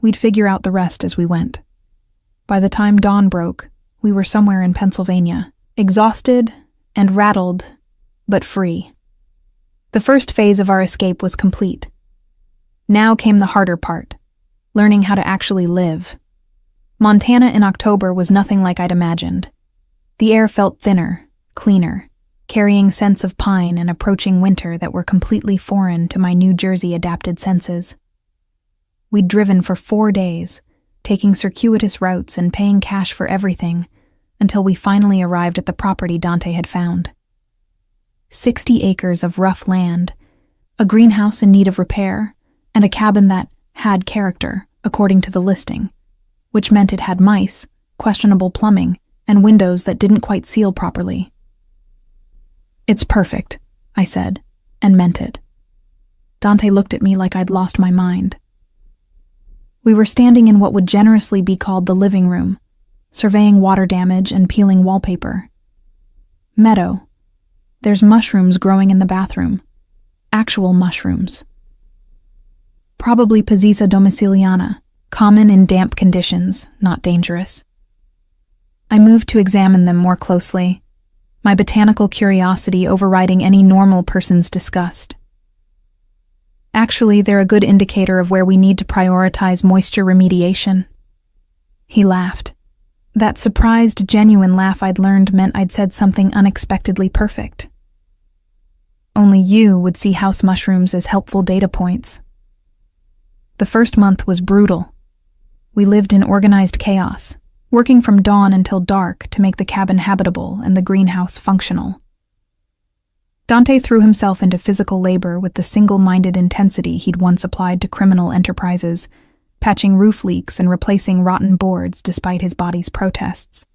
We'd figure out the rest as we went. By the time dawn broke, we were somewhere in Pennsylvania, exhausted and rattled, but free. The first phase of our escape was complete. Now came the harder part, learning how to actually live. Montana in October was nothing like I'd imagined. The air felt thinner, cleaner, carrying scents of pine and approaching winter that were completely foreign to my New Jersey-adapted senses. We'd driven for 4 days, taking circuitous routes and paying cash for everything, until we finally arrived at the property Dante had found. 60 acres of rough land, a greenhouse in need of repair, and a cabin that had character, according to the listing, which meant it had mice, questionable plumbing, and windows that didn't quite seal properly. "It's perfect," I said, and meant it. Dante looked at me like I'd lost my mind. We were standing in what would generously be called the living room, surveying water damage and peeling wallpaper. "Meadow, there's mushrooms growing in the bathroom. Actual mushrooms. Probably Pizzica domiciliana, common in damp conditions, not dangerous." I moved to examine them more closely, my botanical curiosity overriding any normal person's disgust. "Actually, they're a good indicator of where we need to prioritize moisture remediation." He laughed. That surprised, genuine laugh I'd learned meant I'd said something unexpectedly perfect. Only you would see house mushrooms as helpful data points. The first month was brutal. We lived in organized chaos, working from dawn until dark to make the cabin habitable and the greenhouse functional. Dante threw himself into physical labor with the single-minded intensity he'd once applied to criminal enterprises, patching roof leaks and replacing rotten boards despite his body's protests.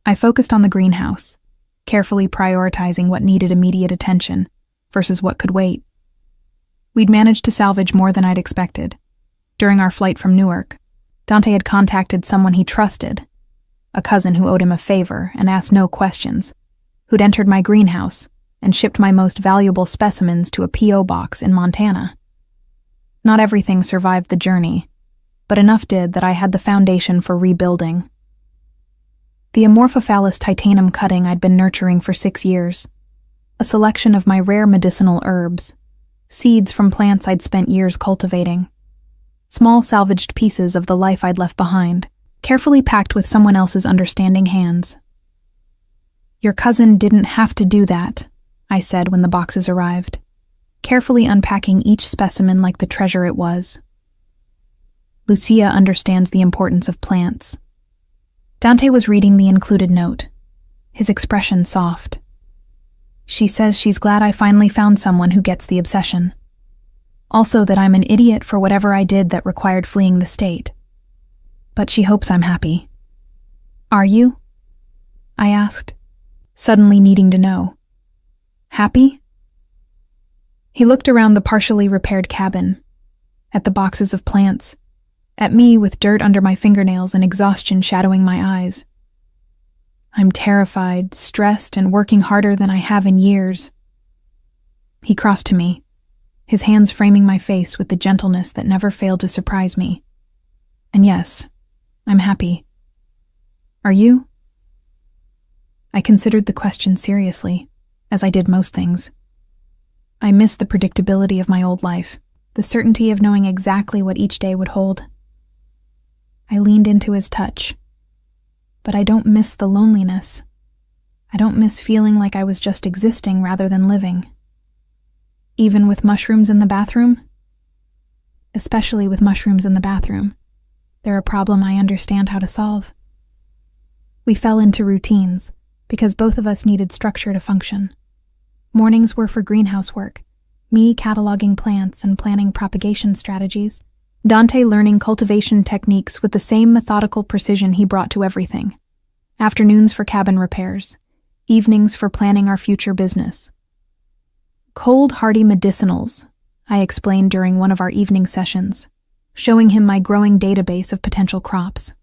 I focused on the greenhouse, carefully prioritizing what needed immediate attention versus what could wait. We'd managed to salvage more than I'd expected. During our flight from Newark, Dante had contacted someone he trusted, a cousin who owed him a favor and asked no questions, who'd entered my greenhouse and shipped my most valuable specimens to a P.O. box in Montana. Not everything survived the journey, but enough did that I had the foundation for rebuilding. The Amorphophallus titanum cutting I'd been nurturing for 6 years, a selection of my rare medicinal herbs, seeds from plants I'd spent years cultivating, small salvaged pieces of the life I'd left behind, carefully packed with someone else's understanding hands. "Your cousin didn't have to do that," I said when the boxes arrived, carefully unpacking each specimen like the treasure it was. "Lucia understands the importance of plants." Dante was reading the included note, his expression soft. "She says she's glad I finally found someone who gets the obsession. Also that I'm an idiot for whatever I did that required fleeing the state. But she hopes I'm happy." "Are you?" I asked, suddenly needing to know. "Happy?" He looked around the partially repaired cabin, at the boxes of plants, at me with dirt under my fingernails and exhaustion shadowing my eyes. "I'm terrified, stressed, and working harder than I have in years." He crossed to me, his hands framing my face with the gentleness that never failed to surprise me. "And yes, I'm happy. Are you?" I considered the question seriously, as I did most things. I missed the predictability of my old life, the certainty of knowing exactly what each day would hold. I leaned into his touch. But I don't miss the loneliness. I don't miss feeling like I was just existing rather than living. Even with mushrooms in the bathroom? Especially with mushrooms in the bathroom. They're a problem I understand how to solve. We fell into routines, because both of us needed structure to function. Mornings were for greenhouse work, me cataloging plants and planning propagation strategies, Dante learning cultivation techniques with the same methodical precision he brought to everything. Afternoons for cabin repairs, evenings for planning our future business. "Cold, hardy medicinals," I explained during one of our evening sessions, showing him my growing database of potential crops.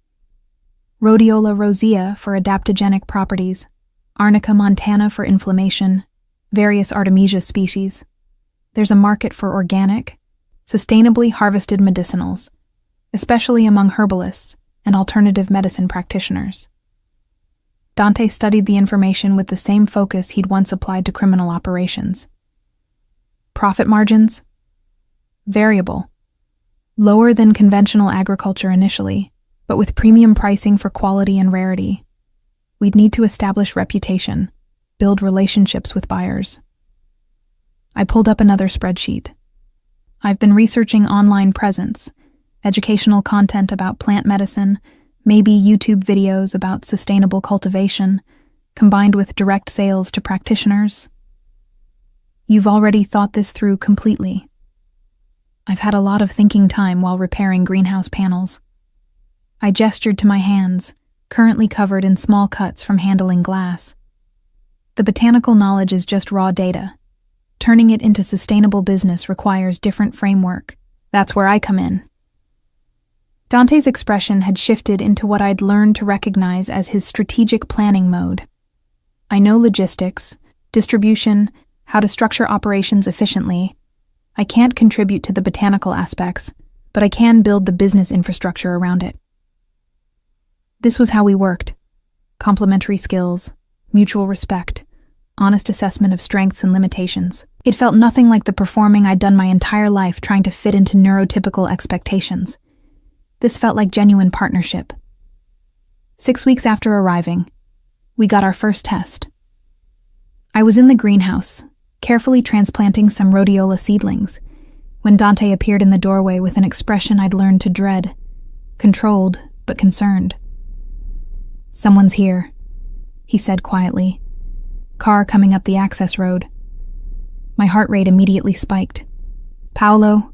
Rhodiola rosea for adaptogenic properties, Arnica montana for inflammation, various Artemisia species. There's a market for organic, sustainably harvested medicinals, especially among herbalists and alternative medicine practitioners. Dante studied the information with the same focus he'd once applied to criminal operations. Profit margins? Variable. Lower than conventional agriculture initially, but with premium pricing for quality and rarity. We'd need to establish reputation, build relationships with buyers. I pulled up another spreadsheet. I've been researching online presence, educational content about plant medicine, maybe YouTube videos about sustainable cultivation, combined with direct sales to practitioners. You've already thought this through completely. I've had a lot of thinking time while repairing greenhouse panels. I gestured to my hands, currently covered in small cuts from handling glass. The botanical knowledge is just raw data. Turning it into sustainable business requires different framework. That's where I come in. Dante's expression had shifted into what I'd learned to recognize as his strategic planning mode. I know logistics, distribution, how to structure operations efficiently. I can't contribute to the botanical aspects, but I can build the business infrastructure around it. This was how we worked. Complementary skills, mutual respect, honest assessment of strengths and limitations. It felt nothing like the performing I'd done my entire life trying to fit into neurotypical expectations. This felt like genuine partnership. 6 weeks after arriving, we got our first test. I was in the greenhouse, carefully transplanting some rhodiola seedlings, when Dante appeared in the doorway with an expression I'd learned to dread, controlled but concerned. "Someone's here," he said quietly. "Car coming up the access road." My heart rate immediately spiked. "Paolo?"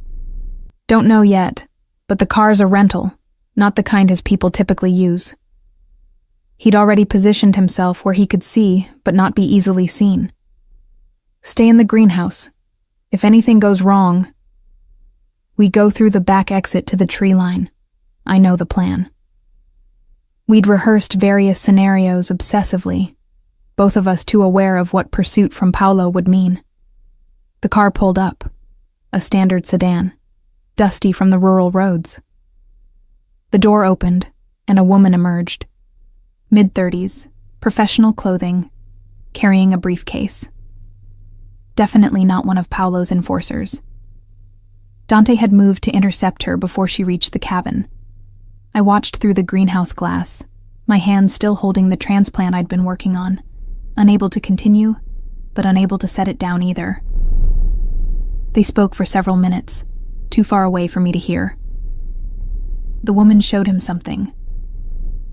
"Don't know yet, but the car's a rental, not the kind his people typically use." He'd already positioned himself where he could see but not be easily seen. "Stay in the greenhouse. If anything goes wrong..." We go through the back exit to the tree line. I know the plan. We'd rehearsed various scenarios obsessively, both of us too aware of what pursuit from Paolo would mean. The car pulled up, a standard sedan, dusty from the rural roads. The door opened, and a woman emerged. Mid-30s, professional clothing, carrying a briefcase. Definitely not one of Paolo's enforcers. Dante had moved to intercept her before she reached the cabin. I watched through the greenhouse glass, my hands still holding the transplant I'd been working on, unable to continue, but unable to set it down either. They spoke for several minutes, too far away for me to hear. The woman showed him something.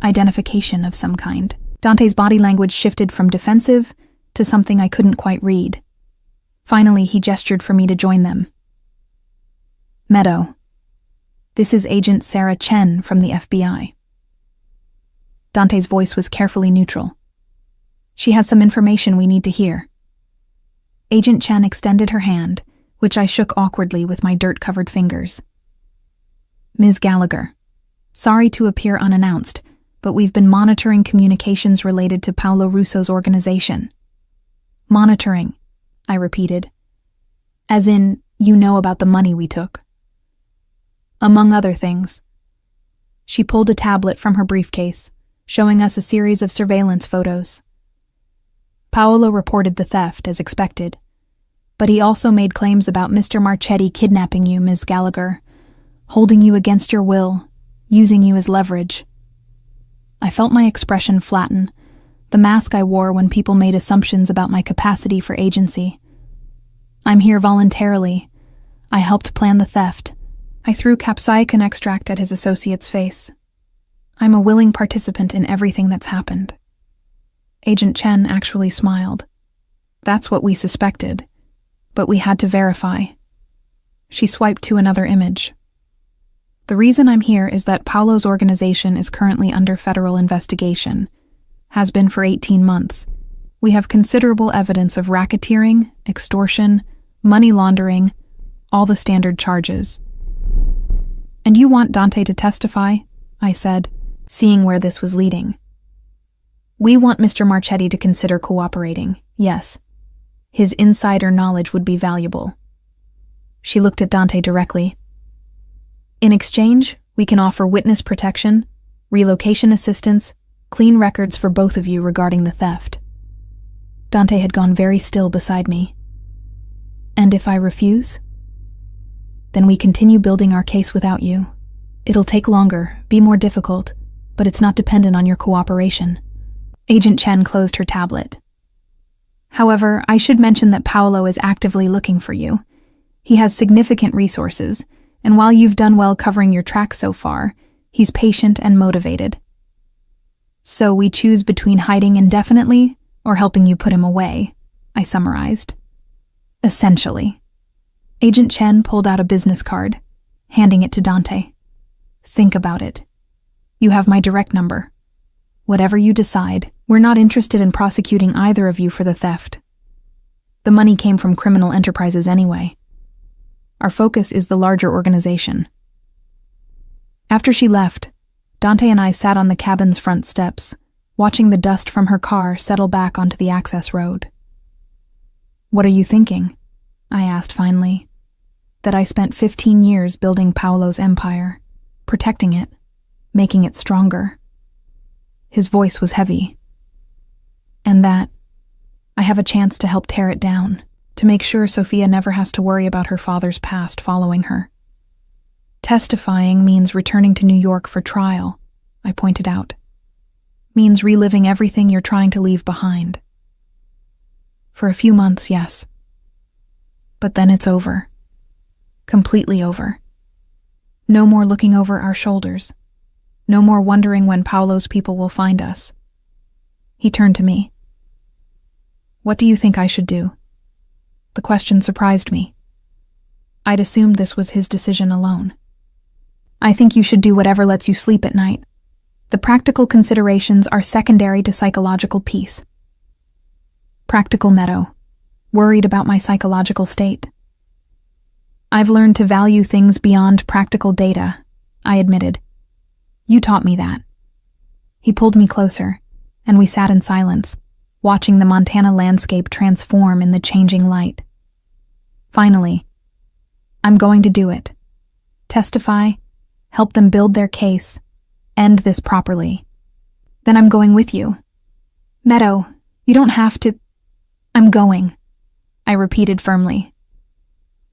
Identification of some kind. Dante's body language shifted from defensive to something I couldn't quite read. Finally, he gestured for me to join them. "Meadow, this is Agent Sarah Chen from the FBI." Dante's voice was carefully neutral. "She has some information we need to hear." Agent Chen extended her hand, which I shook awkwardly with my dirt-covered fingers. "Ms. Gallagher, sorry to appear unannounced, but we've been monitoring communications related to Paolo Russo's organization." "Monitoring," I repeated. "As in, you know about the money we took?" "Among other things." She pulled a tablet from her briefcase, showing us a series of surveillance photos. "Paolo reported the theft, as expected, but he also made claims about Mr. Marchetti kidnapping you, Ms. Gallagher, holding you against your will, using you as leverage." I felt my expression flatten, the mask I wore when people made assumptions about my capacity for agency. "I'm here voluntarily. I helped plan the theft." I threw capsaicin extract at his associate's face. "I'm a willing participant in everything that's happened." Agent Chen actually smiled. "That's what we suspected, but we had to verify." She swiped to another image. "The reason I'm here is that Paolo's organization is currently under federal investigation, has been for 18 months. We have considerable evidence of racketeering, extortion, money laundering, all the standard charges." "And you want Dante to testify?" I said, seeing where this was leading. "We want Mr. Marchetti to consider cooperating, yes. His insider knowledge would be valuable." She looked at Dante directly. "In exchange, we can offer witness protection, relocation assistance, clean records for both of you regarding the theft." Dante had gone very still beside me. "And if I refuse?" "Then we continue building our case without you. It'll take longer, be more difficult, but it's not dependent on your cooperation." Agent Chen closed her tablet. "However, I should mention that Paolo is actively looking for you. He has significant resources, and while you've done well covering your tracks so far, he's patient and motivated. So we choose between hiding indefinitely or helping you put him away," I summarized. "Essentially." Agent Chen pulled out a business card, handing it to Dante. "Think about it. You have my direct number. Whatever you decide, we're not interested in prosecuting either of you for the theft. The money came from criminal enterprises anyway. Our focus is the larger organization." After she left, Dante and I sat on the cabin's front steps, watching the dust from her car settle back onto the access road. "What are you thinking?" I asked finally. "That I spent 15 years building Paolo's empire, protecting it, making it stronger." His voice was heavy. "And that I have a chance to help tear it down, to make sure Sophia never has to worry about her father's past following her." "Testifying means returning to New York for trial," I pointed out. "Means reliving everything you're trying to leave behind." "For a few months, yes. But then it's over. Completely over. No more looking over our shoulders. No more wondering when Paolo's people will find us. He turned to me. What do you think I should do? The question surprised me. I'd assumed this was his decision alone. I think you should do whatever lets you sleep at night. The practical considerations are secondary to psychological peace. Practical Meadow. Worried about my psychological state. I've learned to value things beyond practical data, I admitted. You taught me that. He pulled me closer, and we sat in silence, watching the Montana landscape transform in the changing light. Finally, I'm going to do it. Testify, help them build their case, end this properly. Then I'm going with you. Meadow, you don't have to. I'm going, I repeated firmly.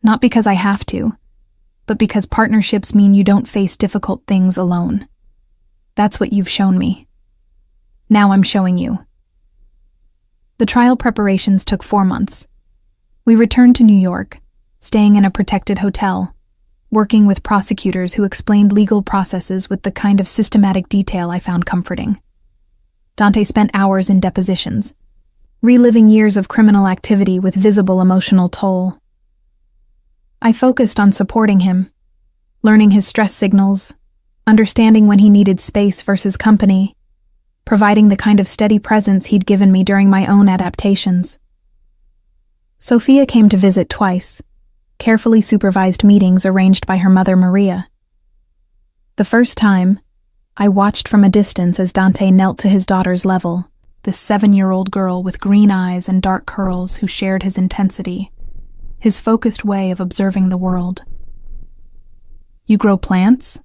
Not because I have to, but because partnerships mean you don't face difficult things alone. That's what you've shown me. Now I'm showing you. The trial preparations took 4 months. We returned to New York, staying in a protected hotel, working with prosecutors who explained legal processes with the kind of systematic detail I found comforting. Dante spent hours in depositions, reliving years of criminal activity with visible emotional toll. I focused on supporting him, learning his stress signals, understanding when he needed space versus company, providing the kind of steady presence he'd given me during my own adaptations. Sophia came to visit twice, carefully supervised meetings arranged by her mother Maria. The first time, I watched from a distance as Dante knelt to his daughter's level, this 7-year-old girl with green eyes and dark curls who shared his intensity, his focused way of observing the world. You grow plants?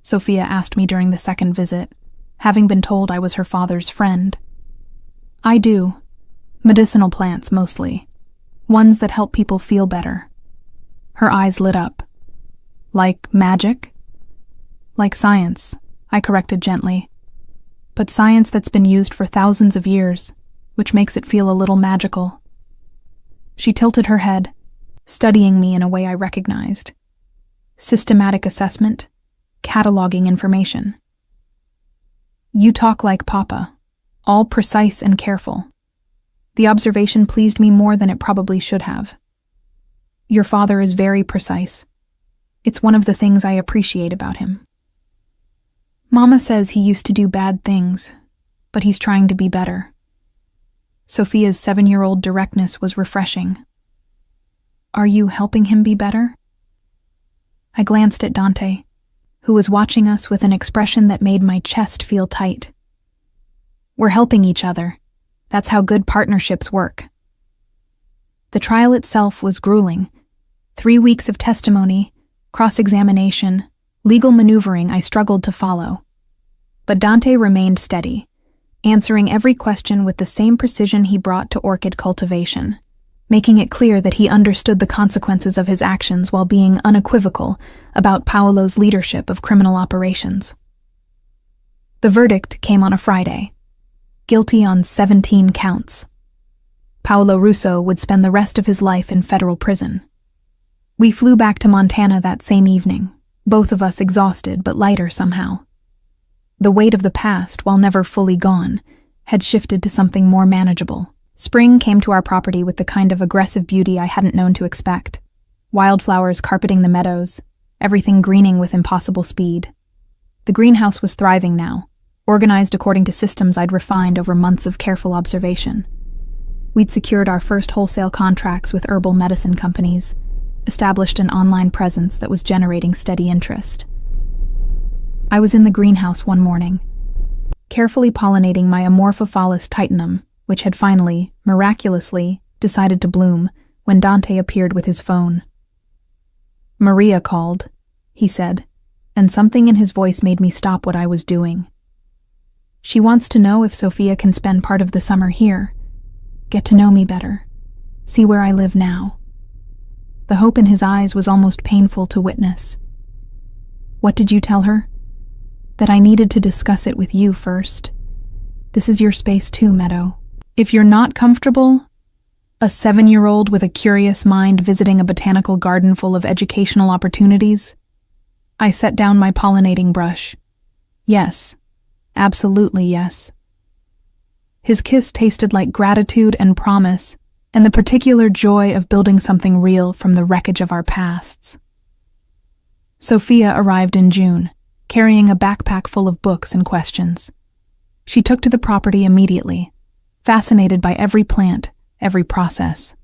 Sophia asked me during the second visit, having been told I was her father's friend. I do. Medicinal plants, mostly. Ones that help people feel better. Her eyes lit up. Like magic? Like science, I corrected gently. But science that's been used for thousands of years, which makes it feel a little magical. She tilted her head, studying me in a way I recognized. Systematic assessment, cataloging information. You talk like Papa, all precise and careful. The observation pleased me more than it probably should have. Your father is very precise. It's one of the things I appreciate about him. Mama says he used to do bad things, but he's trying to be better. Sophia's 7-year-old directness was refreshing. Are you helping him be better? I glanced at Dante, who was watching us with an expression that made my chest feel tight. We're helping each other. That's how good partnerships work. The trial itself was grueling. 3 weeks of testimony, cross-examination, legal maneuvering I struggled to follow. But Dante remained steady, answering every question with the same precision he brought to orchid cultivation, making it clear that he understood the consequences of his actions while being unequivocal about Paolo's leadership of criminal operations. The verdict came on a Friday. Guilty on 17 counts. Paolo Russo would spend the rest of his life in federal prison. We flew back to Montana that same evening, both of us exhausted but lighter somehow. The weight of the past, while never fully gone, had shifted to something more manageable. Spring came to our property with the kind of aggressive beauty I hadn't known to expect. Wildflowers carpeting the meadows, everything greening with impossible speed. The greenhouse was thriving now, organized according to systems I'd refined over months of careful observation. We'd secured our first wholesale contracts with herbal medicine companies, established an online presence that was generating steady interest. I was in the greenhouse one morning, carefully pollinating my Amorphophallus titanum, which had finally, miraculously, decided to bloom when Dante appeared with his phone. Maria called, he said, and something in his voice made me stop what I was doing. She wants to know if Sophia can spend part of the summer here, get to know me better, see where I live now. The hope in his eyes was almost painful to witness. What did you tell her? That I needed to discuss it with you first. This is your space too, Meadow. If you're not comfortable, A 7-year-old with a curious mind visiting a botanical garden full of educational opportunities? I set down my pollinating brush. Yes, absolutely yes. His kiss tasted like gratitude and promise, and the particular joy of building something real from the wreckage of our pasts. Sophia arrived in June, carrying a backpack full of books and questions. She took to the property immediately, fascinated by every plant, every process.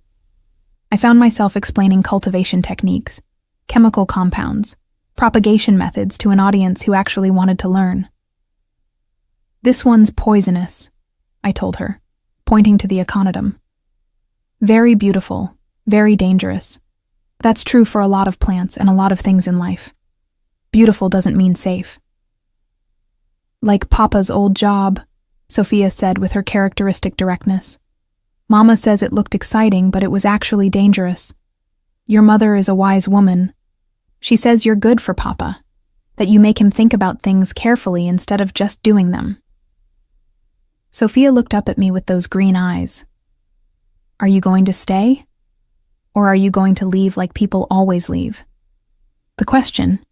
I found myself explaining cultivation techniques, chemical compounds, propagation methods to an audience who actually wanted to learn. "This one's poisonous," I told her, pointing to the aconitum. "Very beautiful, very dangerous. That's true for a lot of plants and a lot of things in life. Beautiful doesn't mean safe." "Like Papa's old job," Sophia said with her characteristic directness. "Mama says it looked exciting, but it was actually dangerous. Your mother is a wise woman. She says you're good for Papa, that you make him think about things carefully instead of just doing them." Sophia looked up at me with those green eyes. "Are you going to stay? Or are you going to leave like people always leave?" The question,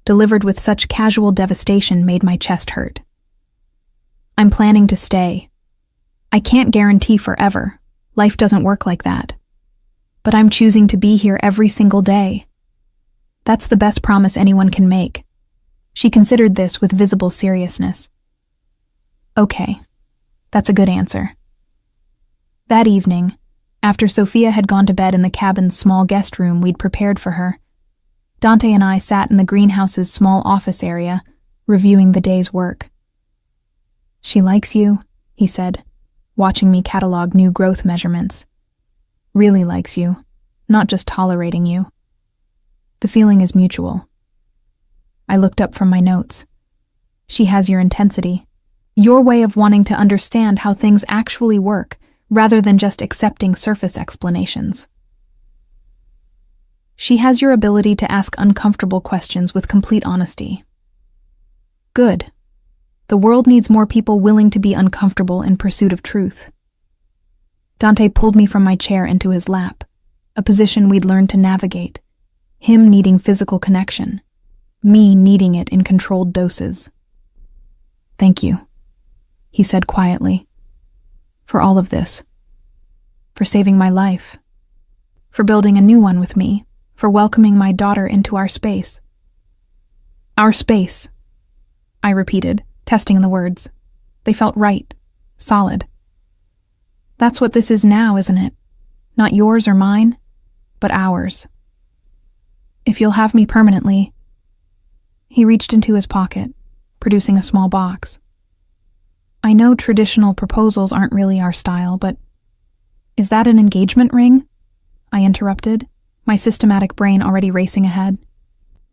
delivered with such casual devastation, made my chest hurt. "I'm planning to stay. I can't guarantee forever. Life doesn't work like that. But I'm choosing to be here every single day. That's the best promise anyone can make." She considered this with visible seriousness. "Okay, that's a good answer." That evening, after Sophia had gone to bed in the cabin's small guest room we'd prepared for her, Dante and I sat in the greenhouse's small office area, reviewing the day's work. "She likes you," he said, watching me catalog new growth measurements. "Really likes you, not just tolerating you. The feeling is mutual." I looked up from my notes. "She has your intensity, your way of wanting to understand how things actually work, rather than just accepting surface explanations. She has your ability to ask uncomfortable questions with complete honesty." Good. The world needs more people willing to be uncomfortable in pursuit of truth. Dante pulled me from my chair into his lap, a position we'd learned to navigate, him needing physical connection, me needing it in controlled doses. "Thank you," he said quietly, "for all of this, for saving my life, for building a new one with me, for welcoming my daughter into our space." "Our space," I repeated, testing the words. They felt right, solid. "That's what this is now, isn't it? Not yours or mine, but ours. If you'll have me permanently." He reached into his pocket, producing a small box. "I know traditional proposals aren't really our style, but is that an engagement ring?" I interrupted, my systematic brain already racing ahead.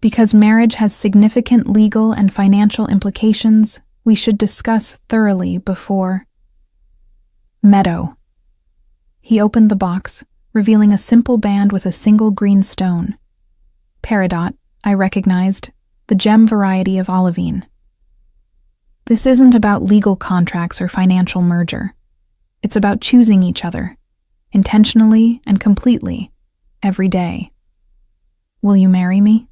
"Because marriage has significant legal and financial implications, we should discuss thoroughly before." "Meadow." He opened the box, revealing a simple band with a single green stone. Peridot, I recognized, the gem variety of olivine. "This isn't about legal contracts or financial merger. It's about choosing each other, intentionally and completely, every day. Will you marry me?"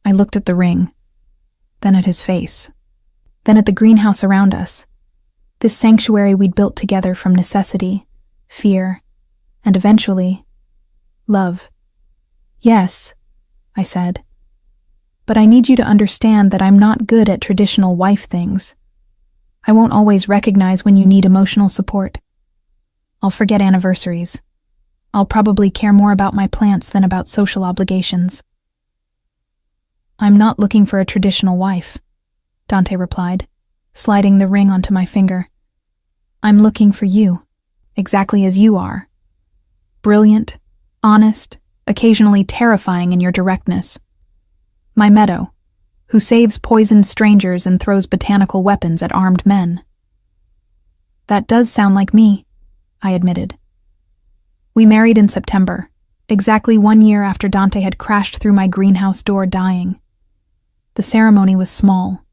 I looked at the ring, then at his face, then at the greenhouse around us, this sanctuary we'd built together from necessity, fear, and eventually, love. "Yes," I said, "but I need you to understand that I'm not good at traditional wife things. I won't always recognize when you need emotional support. I'll forget anniversaries. I'll probably care more about my plants than about social obligations." "I'm not looking for a traditional wife," Dante replied, sliding the ring onto my finger. "I'm looking for you, exactly as you are. Brilliant, honest, occasionally terrifying in your directness. My Meadow, who saves poisoned strangers and throws botanical weapons at armed men." "That does sound like me," I admitted. We married in September, exactly 1 year after Dante had crashed through my greenhouse door dying. The ceremony was small,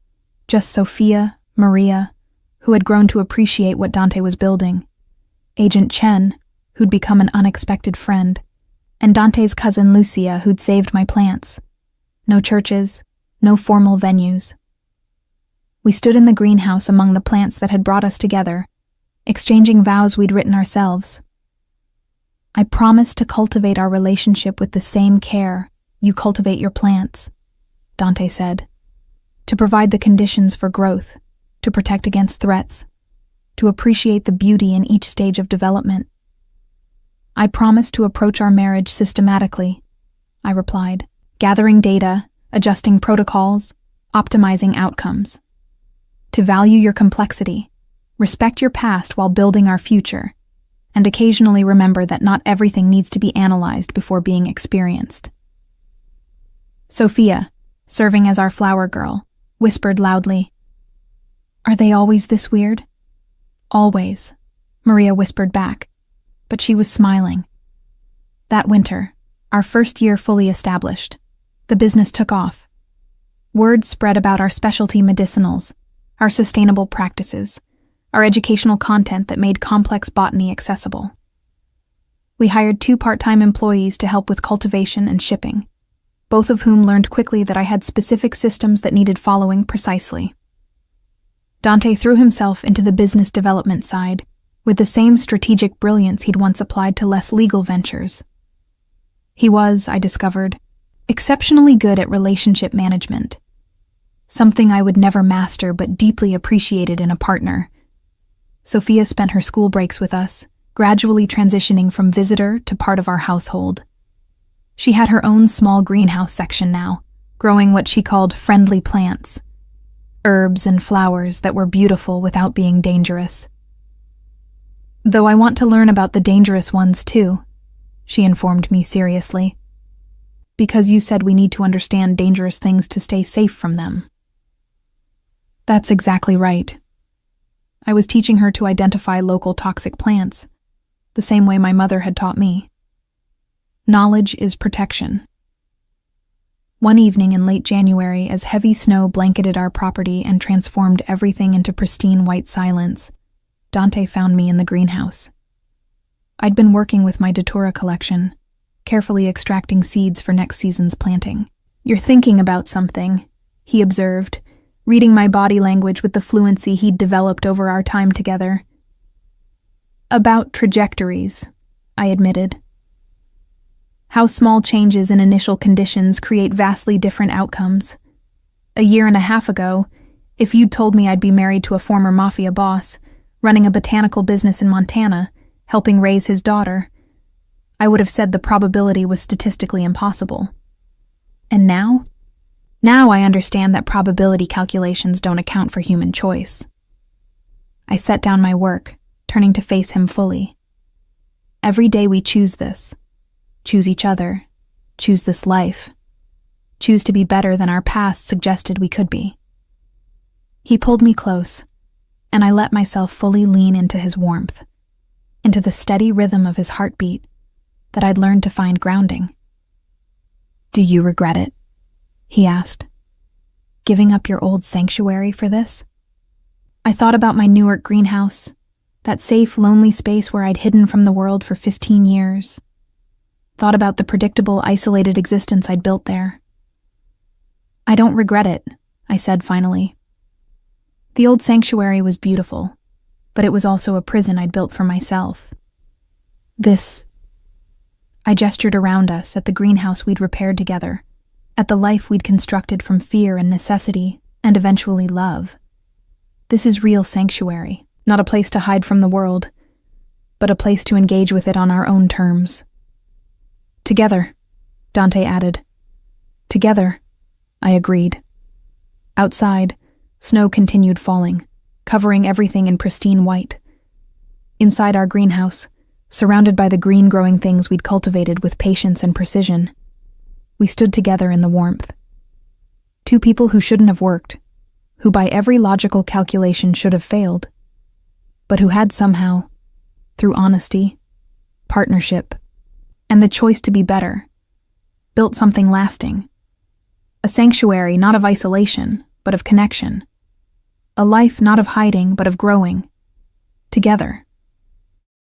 just Sophia, Maria, who had grown to appreciate what Dante was building, Agent Chen, who'd become an unexpected friend, and Dante's cousin Lucia, who'd saved my plants. No churches, no formal venues. We stood in the greenhouse among the plants that had brought us together, exchanging vows we'd written ourselves. I promised to cultivate our relationship with the same care you cultivate your plants, Dante said, to provide the conditions for growth, to protect against threats, to appreciate the beauty in each stage of development. I promised to approach our marriage systematically, I replied, gathering data, adjusting protocols, optimizing outcomes. To value your complexity, respect your past while building our future, and occasionally remember that not everything needs to be analyzed before being experienced. Sophia, serving as our flower girl, whispered loudly, "Are they always this weird?" "Always," Maria whispered back, but she was smiling. That winter, our first year fully established, the business took off. Word spread about our specialty medicinals, our sustainable practices, our educational content that made complex botany accessible. We hired 2 part-time employees to help with cultivation and shipping, both of whom learned quickly that I had specific systems that needed following precisely. Dante threw himself into the business development side with the same strategic brilliance he'd once applied to less legal ventures. He was, I discovered, exceptionally good at relationship management, something I would never master but deeply appreciated in a partner. Sophia spent her school breaks with us, gradually transitioning from visitor to part of our household. She had her own small greenhouse section now, growing what she called friendly plants, herbs and flowers that were beautiful without being dangerous. "Though I want to learn about the dangerous ones too," she informed me seriously, "because you said we need to understand dangerous things to stay safe from them." That's exactly right. I was teaching her to identify local toxic plants, the same way my mother had taught me. Knowledge is protection. One evening in late January, as heavy snow blanketed our property and transformed everything into pristine white silence, Dante found me in the greenhouse. I'd been working with my datura collection, carefully extracting seeds for next season's planting. "You're thinking about something," he observed, reading my body language with the fluency he'd developed over our time together. "About trajectories," I admitted. "How small changes in initial conditions create vastly different outcomes. A year and a half ago, if you'd told me I'd be married to a former Mafia boss, running a botanical business in Montana, helping raise his daughter, I would have said the probability was statistically impossible. And now? Now I understand that probability calculations don't account for human choice." I set down my work, turning to face him fully. "Every day we choose this. Choose each other. Choose this life. Choose to be better than our past suggested we could be." He pulled me close, and I let myself fully lean into his warmth, into the steady rhythm of his heartbeat that I'd learned to find grounding. "Do you regret it?" he asked. "Giving up your old sanctuary for this?" I thought about my Newark greenhouse, that safe, lonely space where I'd hidden from the world for 15 years. Thought about the predictable, isolated existence I'd built there. "I don't regret it," I said finally. The old sanctuary was beautiful, but it was also a prison I'd built for myself. This... I gestured around us at the greenhouse we'd repaired together, at the life we'd constructed from fear and necessity, and eventually love. This is real sanctuary, not a place to hide from the world, but a place to engage with it on our own terms. "Together," Dante added. "Together," I agreed. Outside, snow continued falling, covering everything in pristine white. Inside our greenhouse, surrounded by the green-growing things we'd cultivated with patience and precision, we stood together in the warmth. 2 people who shouldn't have worked, who by every logical calculation should have failed, but who had somehow, through honesty, partnership, and the choice to be better, built something lasting. A sanctuary not of isolation, but of connection. A life not of hiding, but of growing. Together.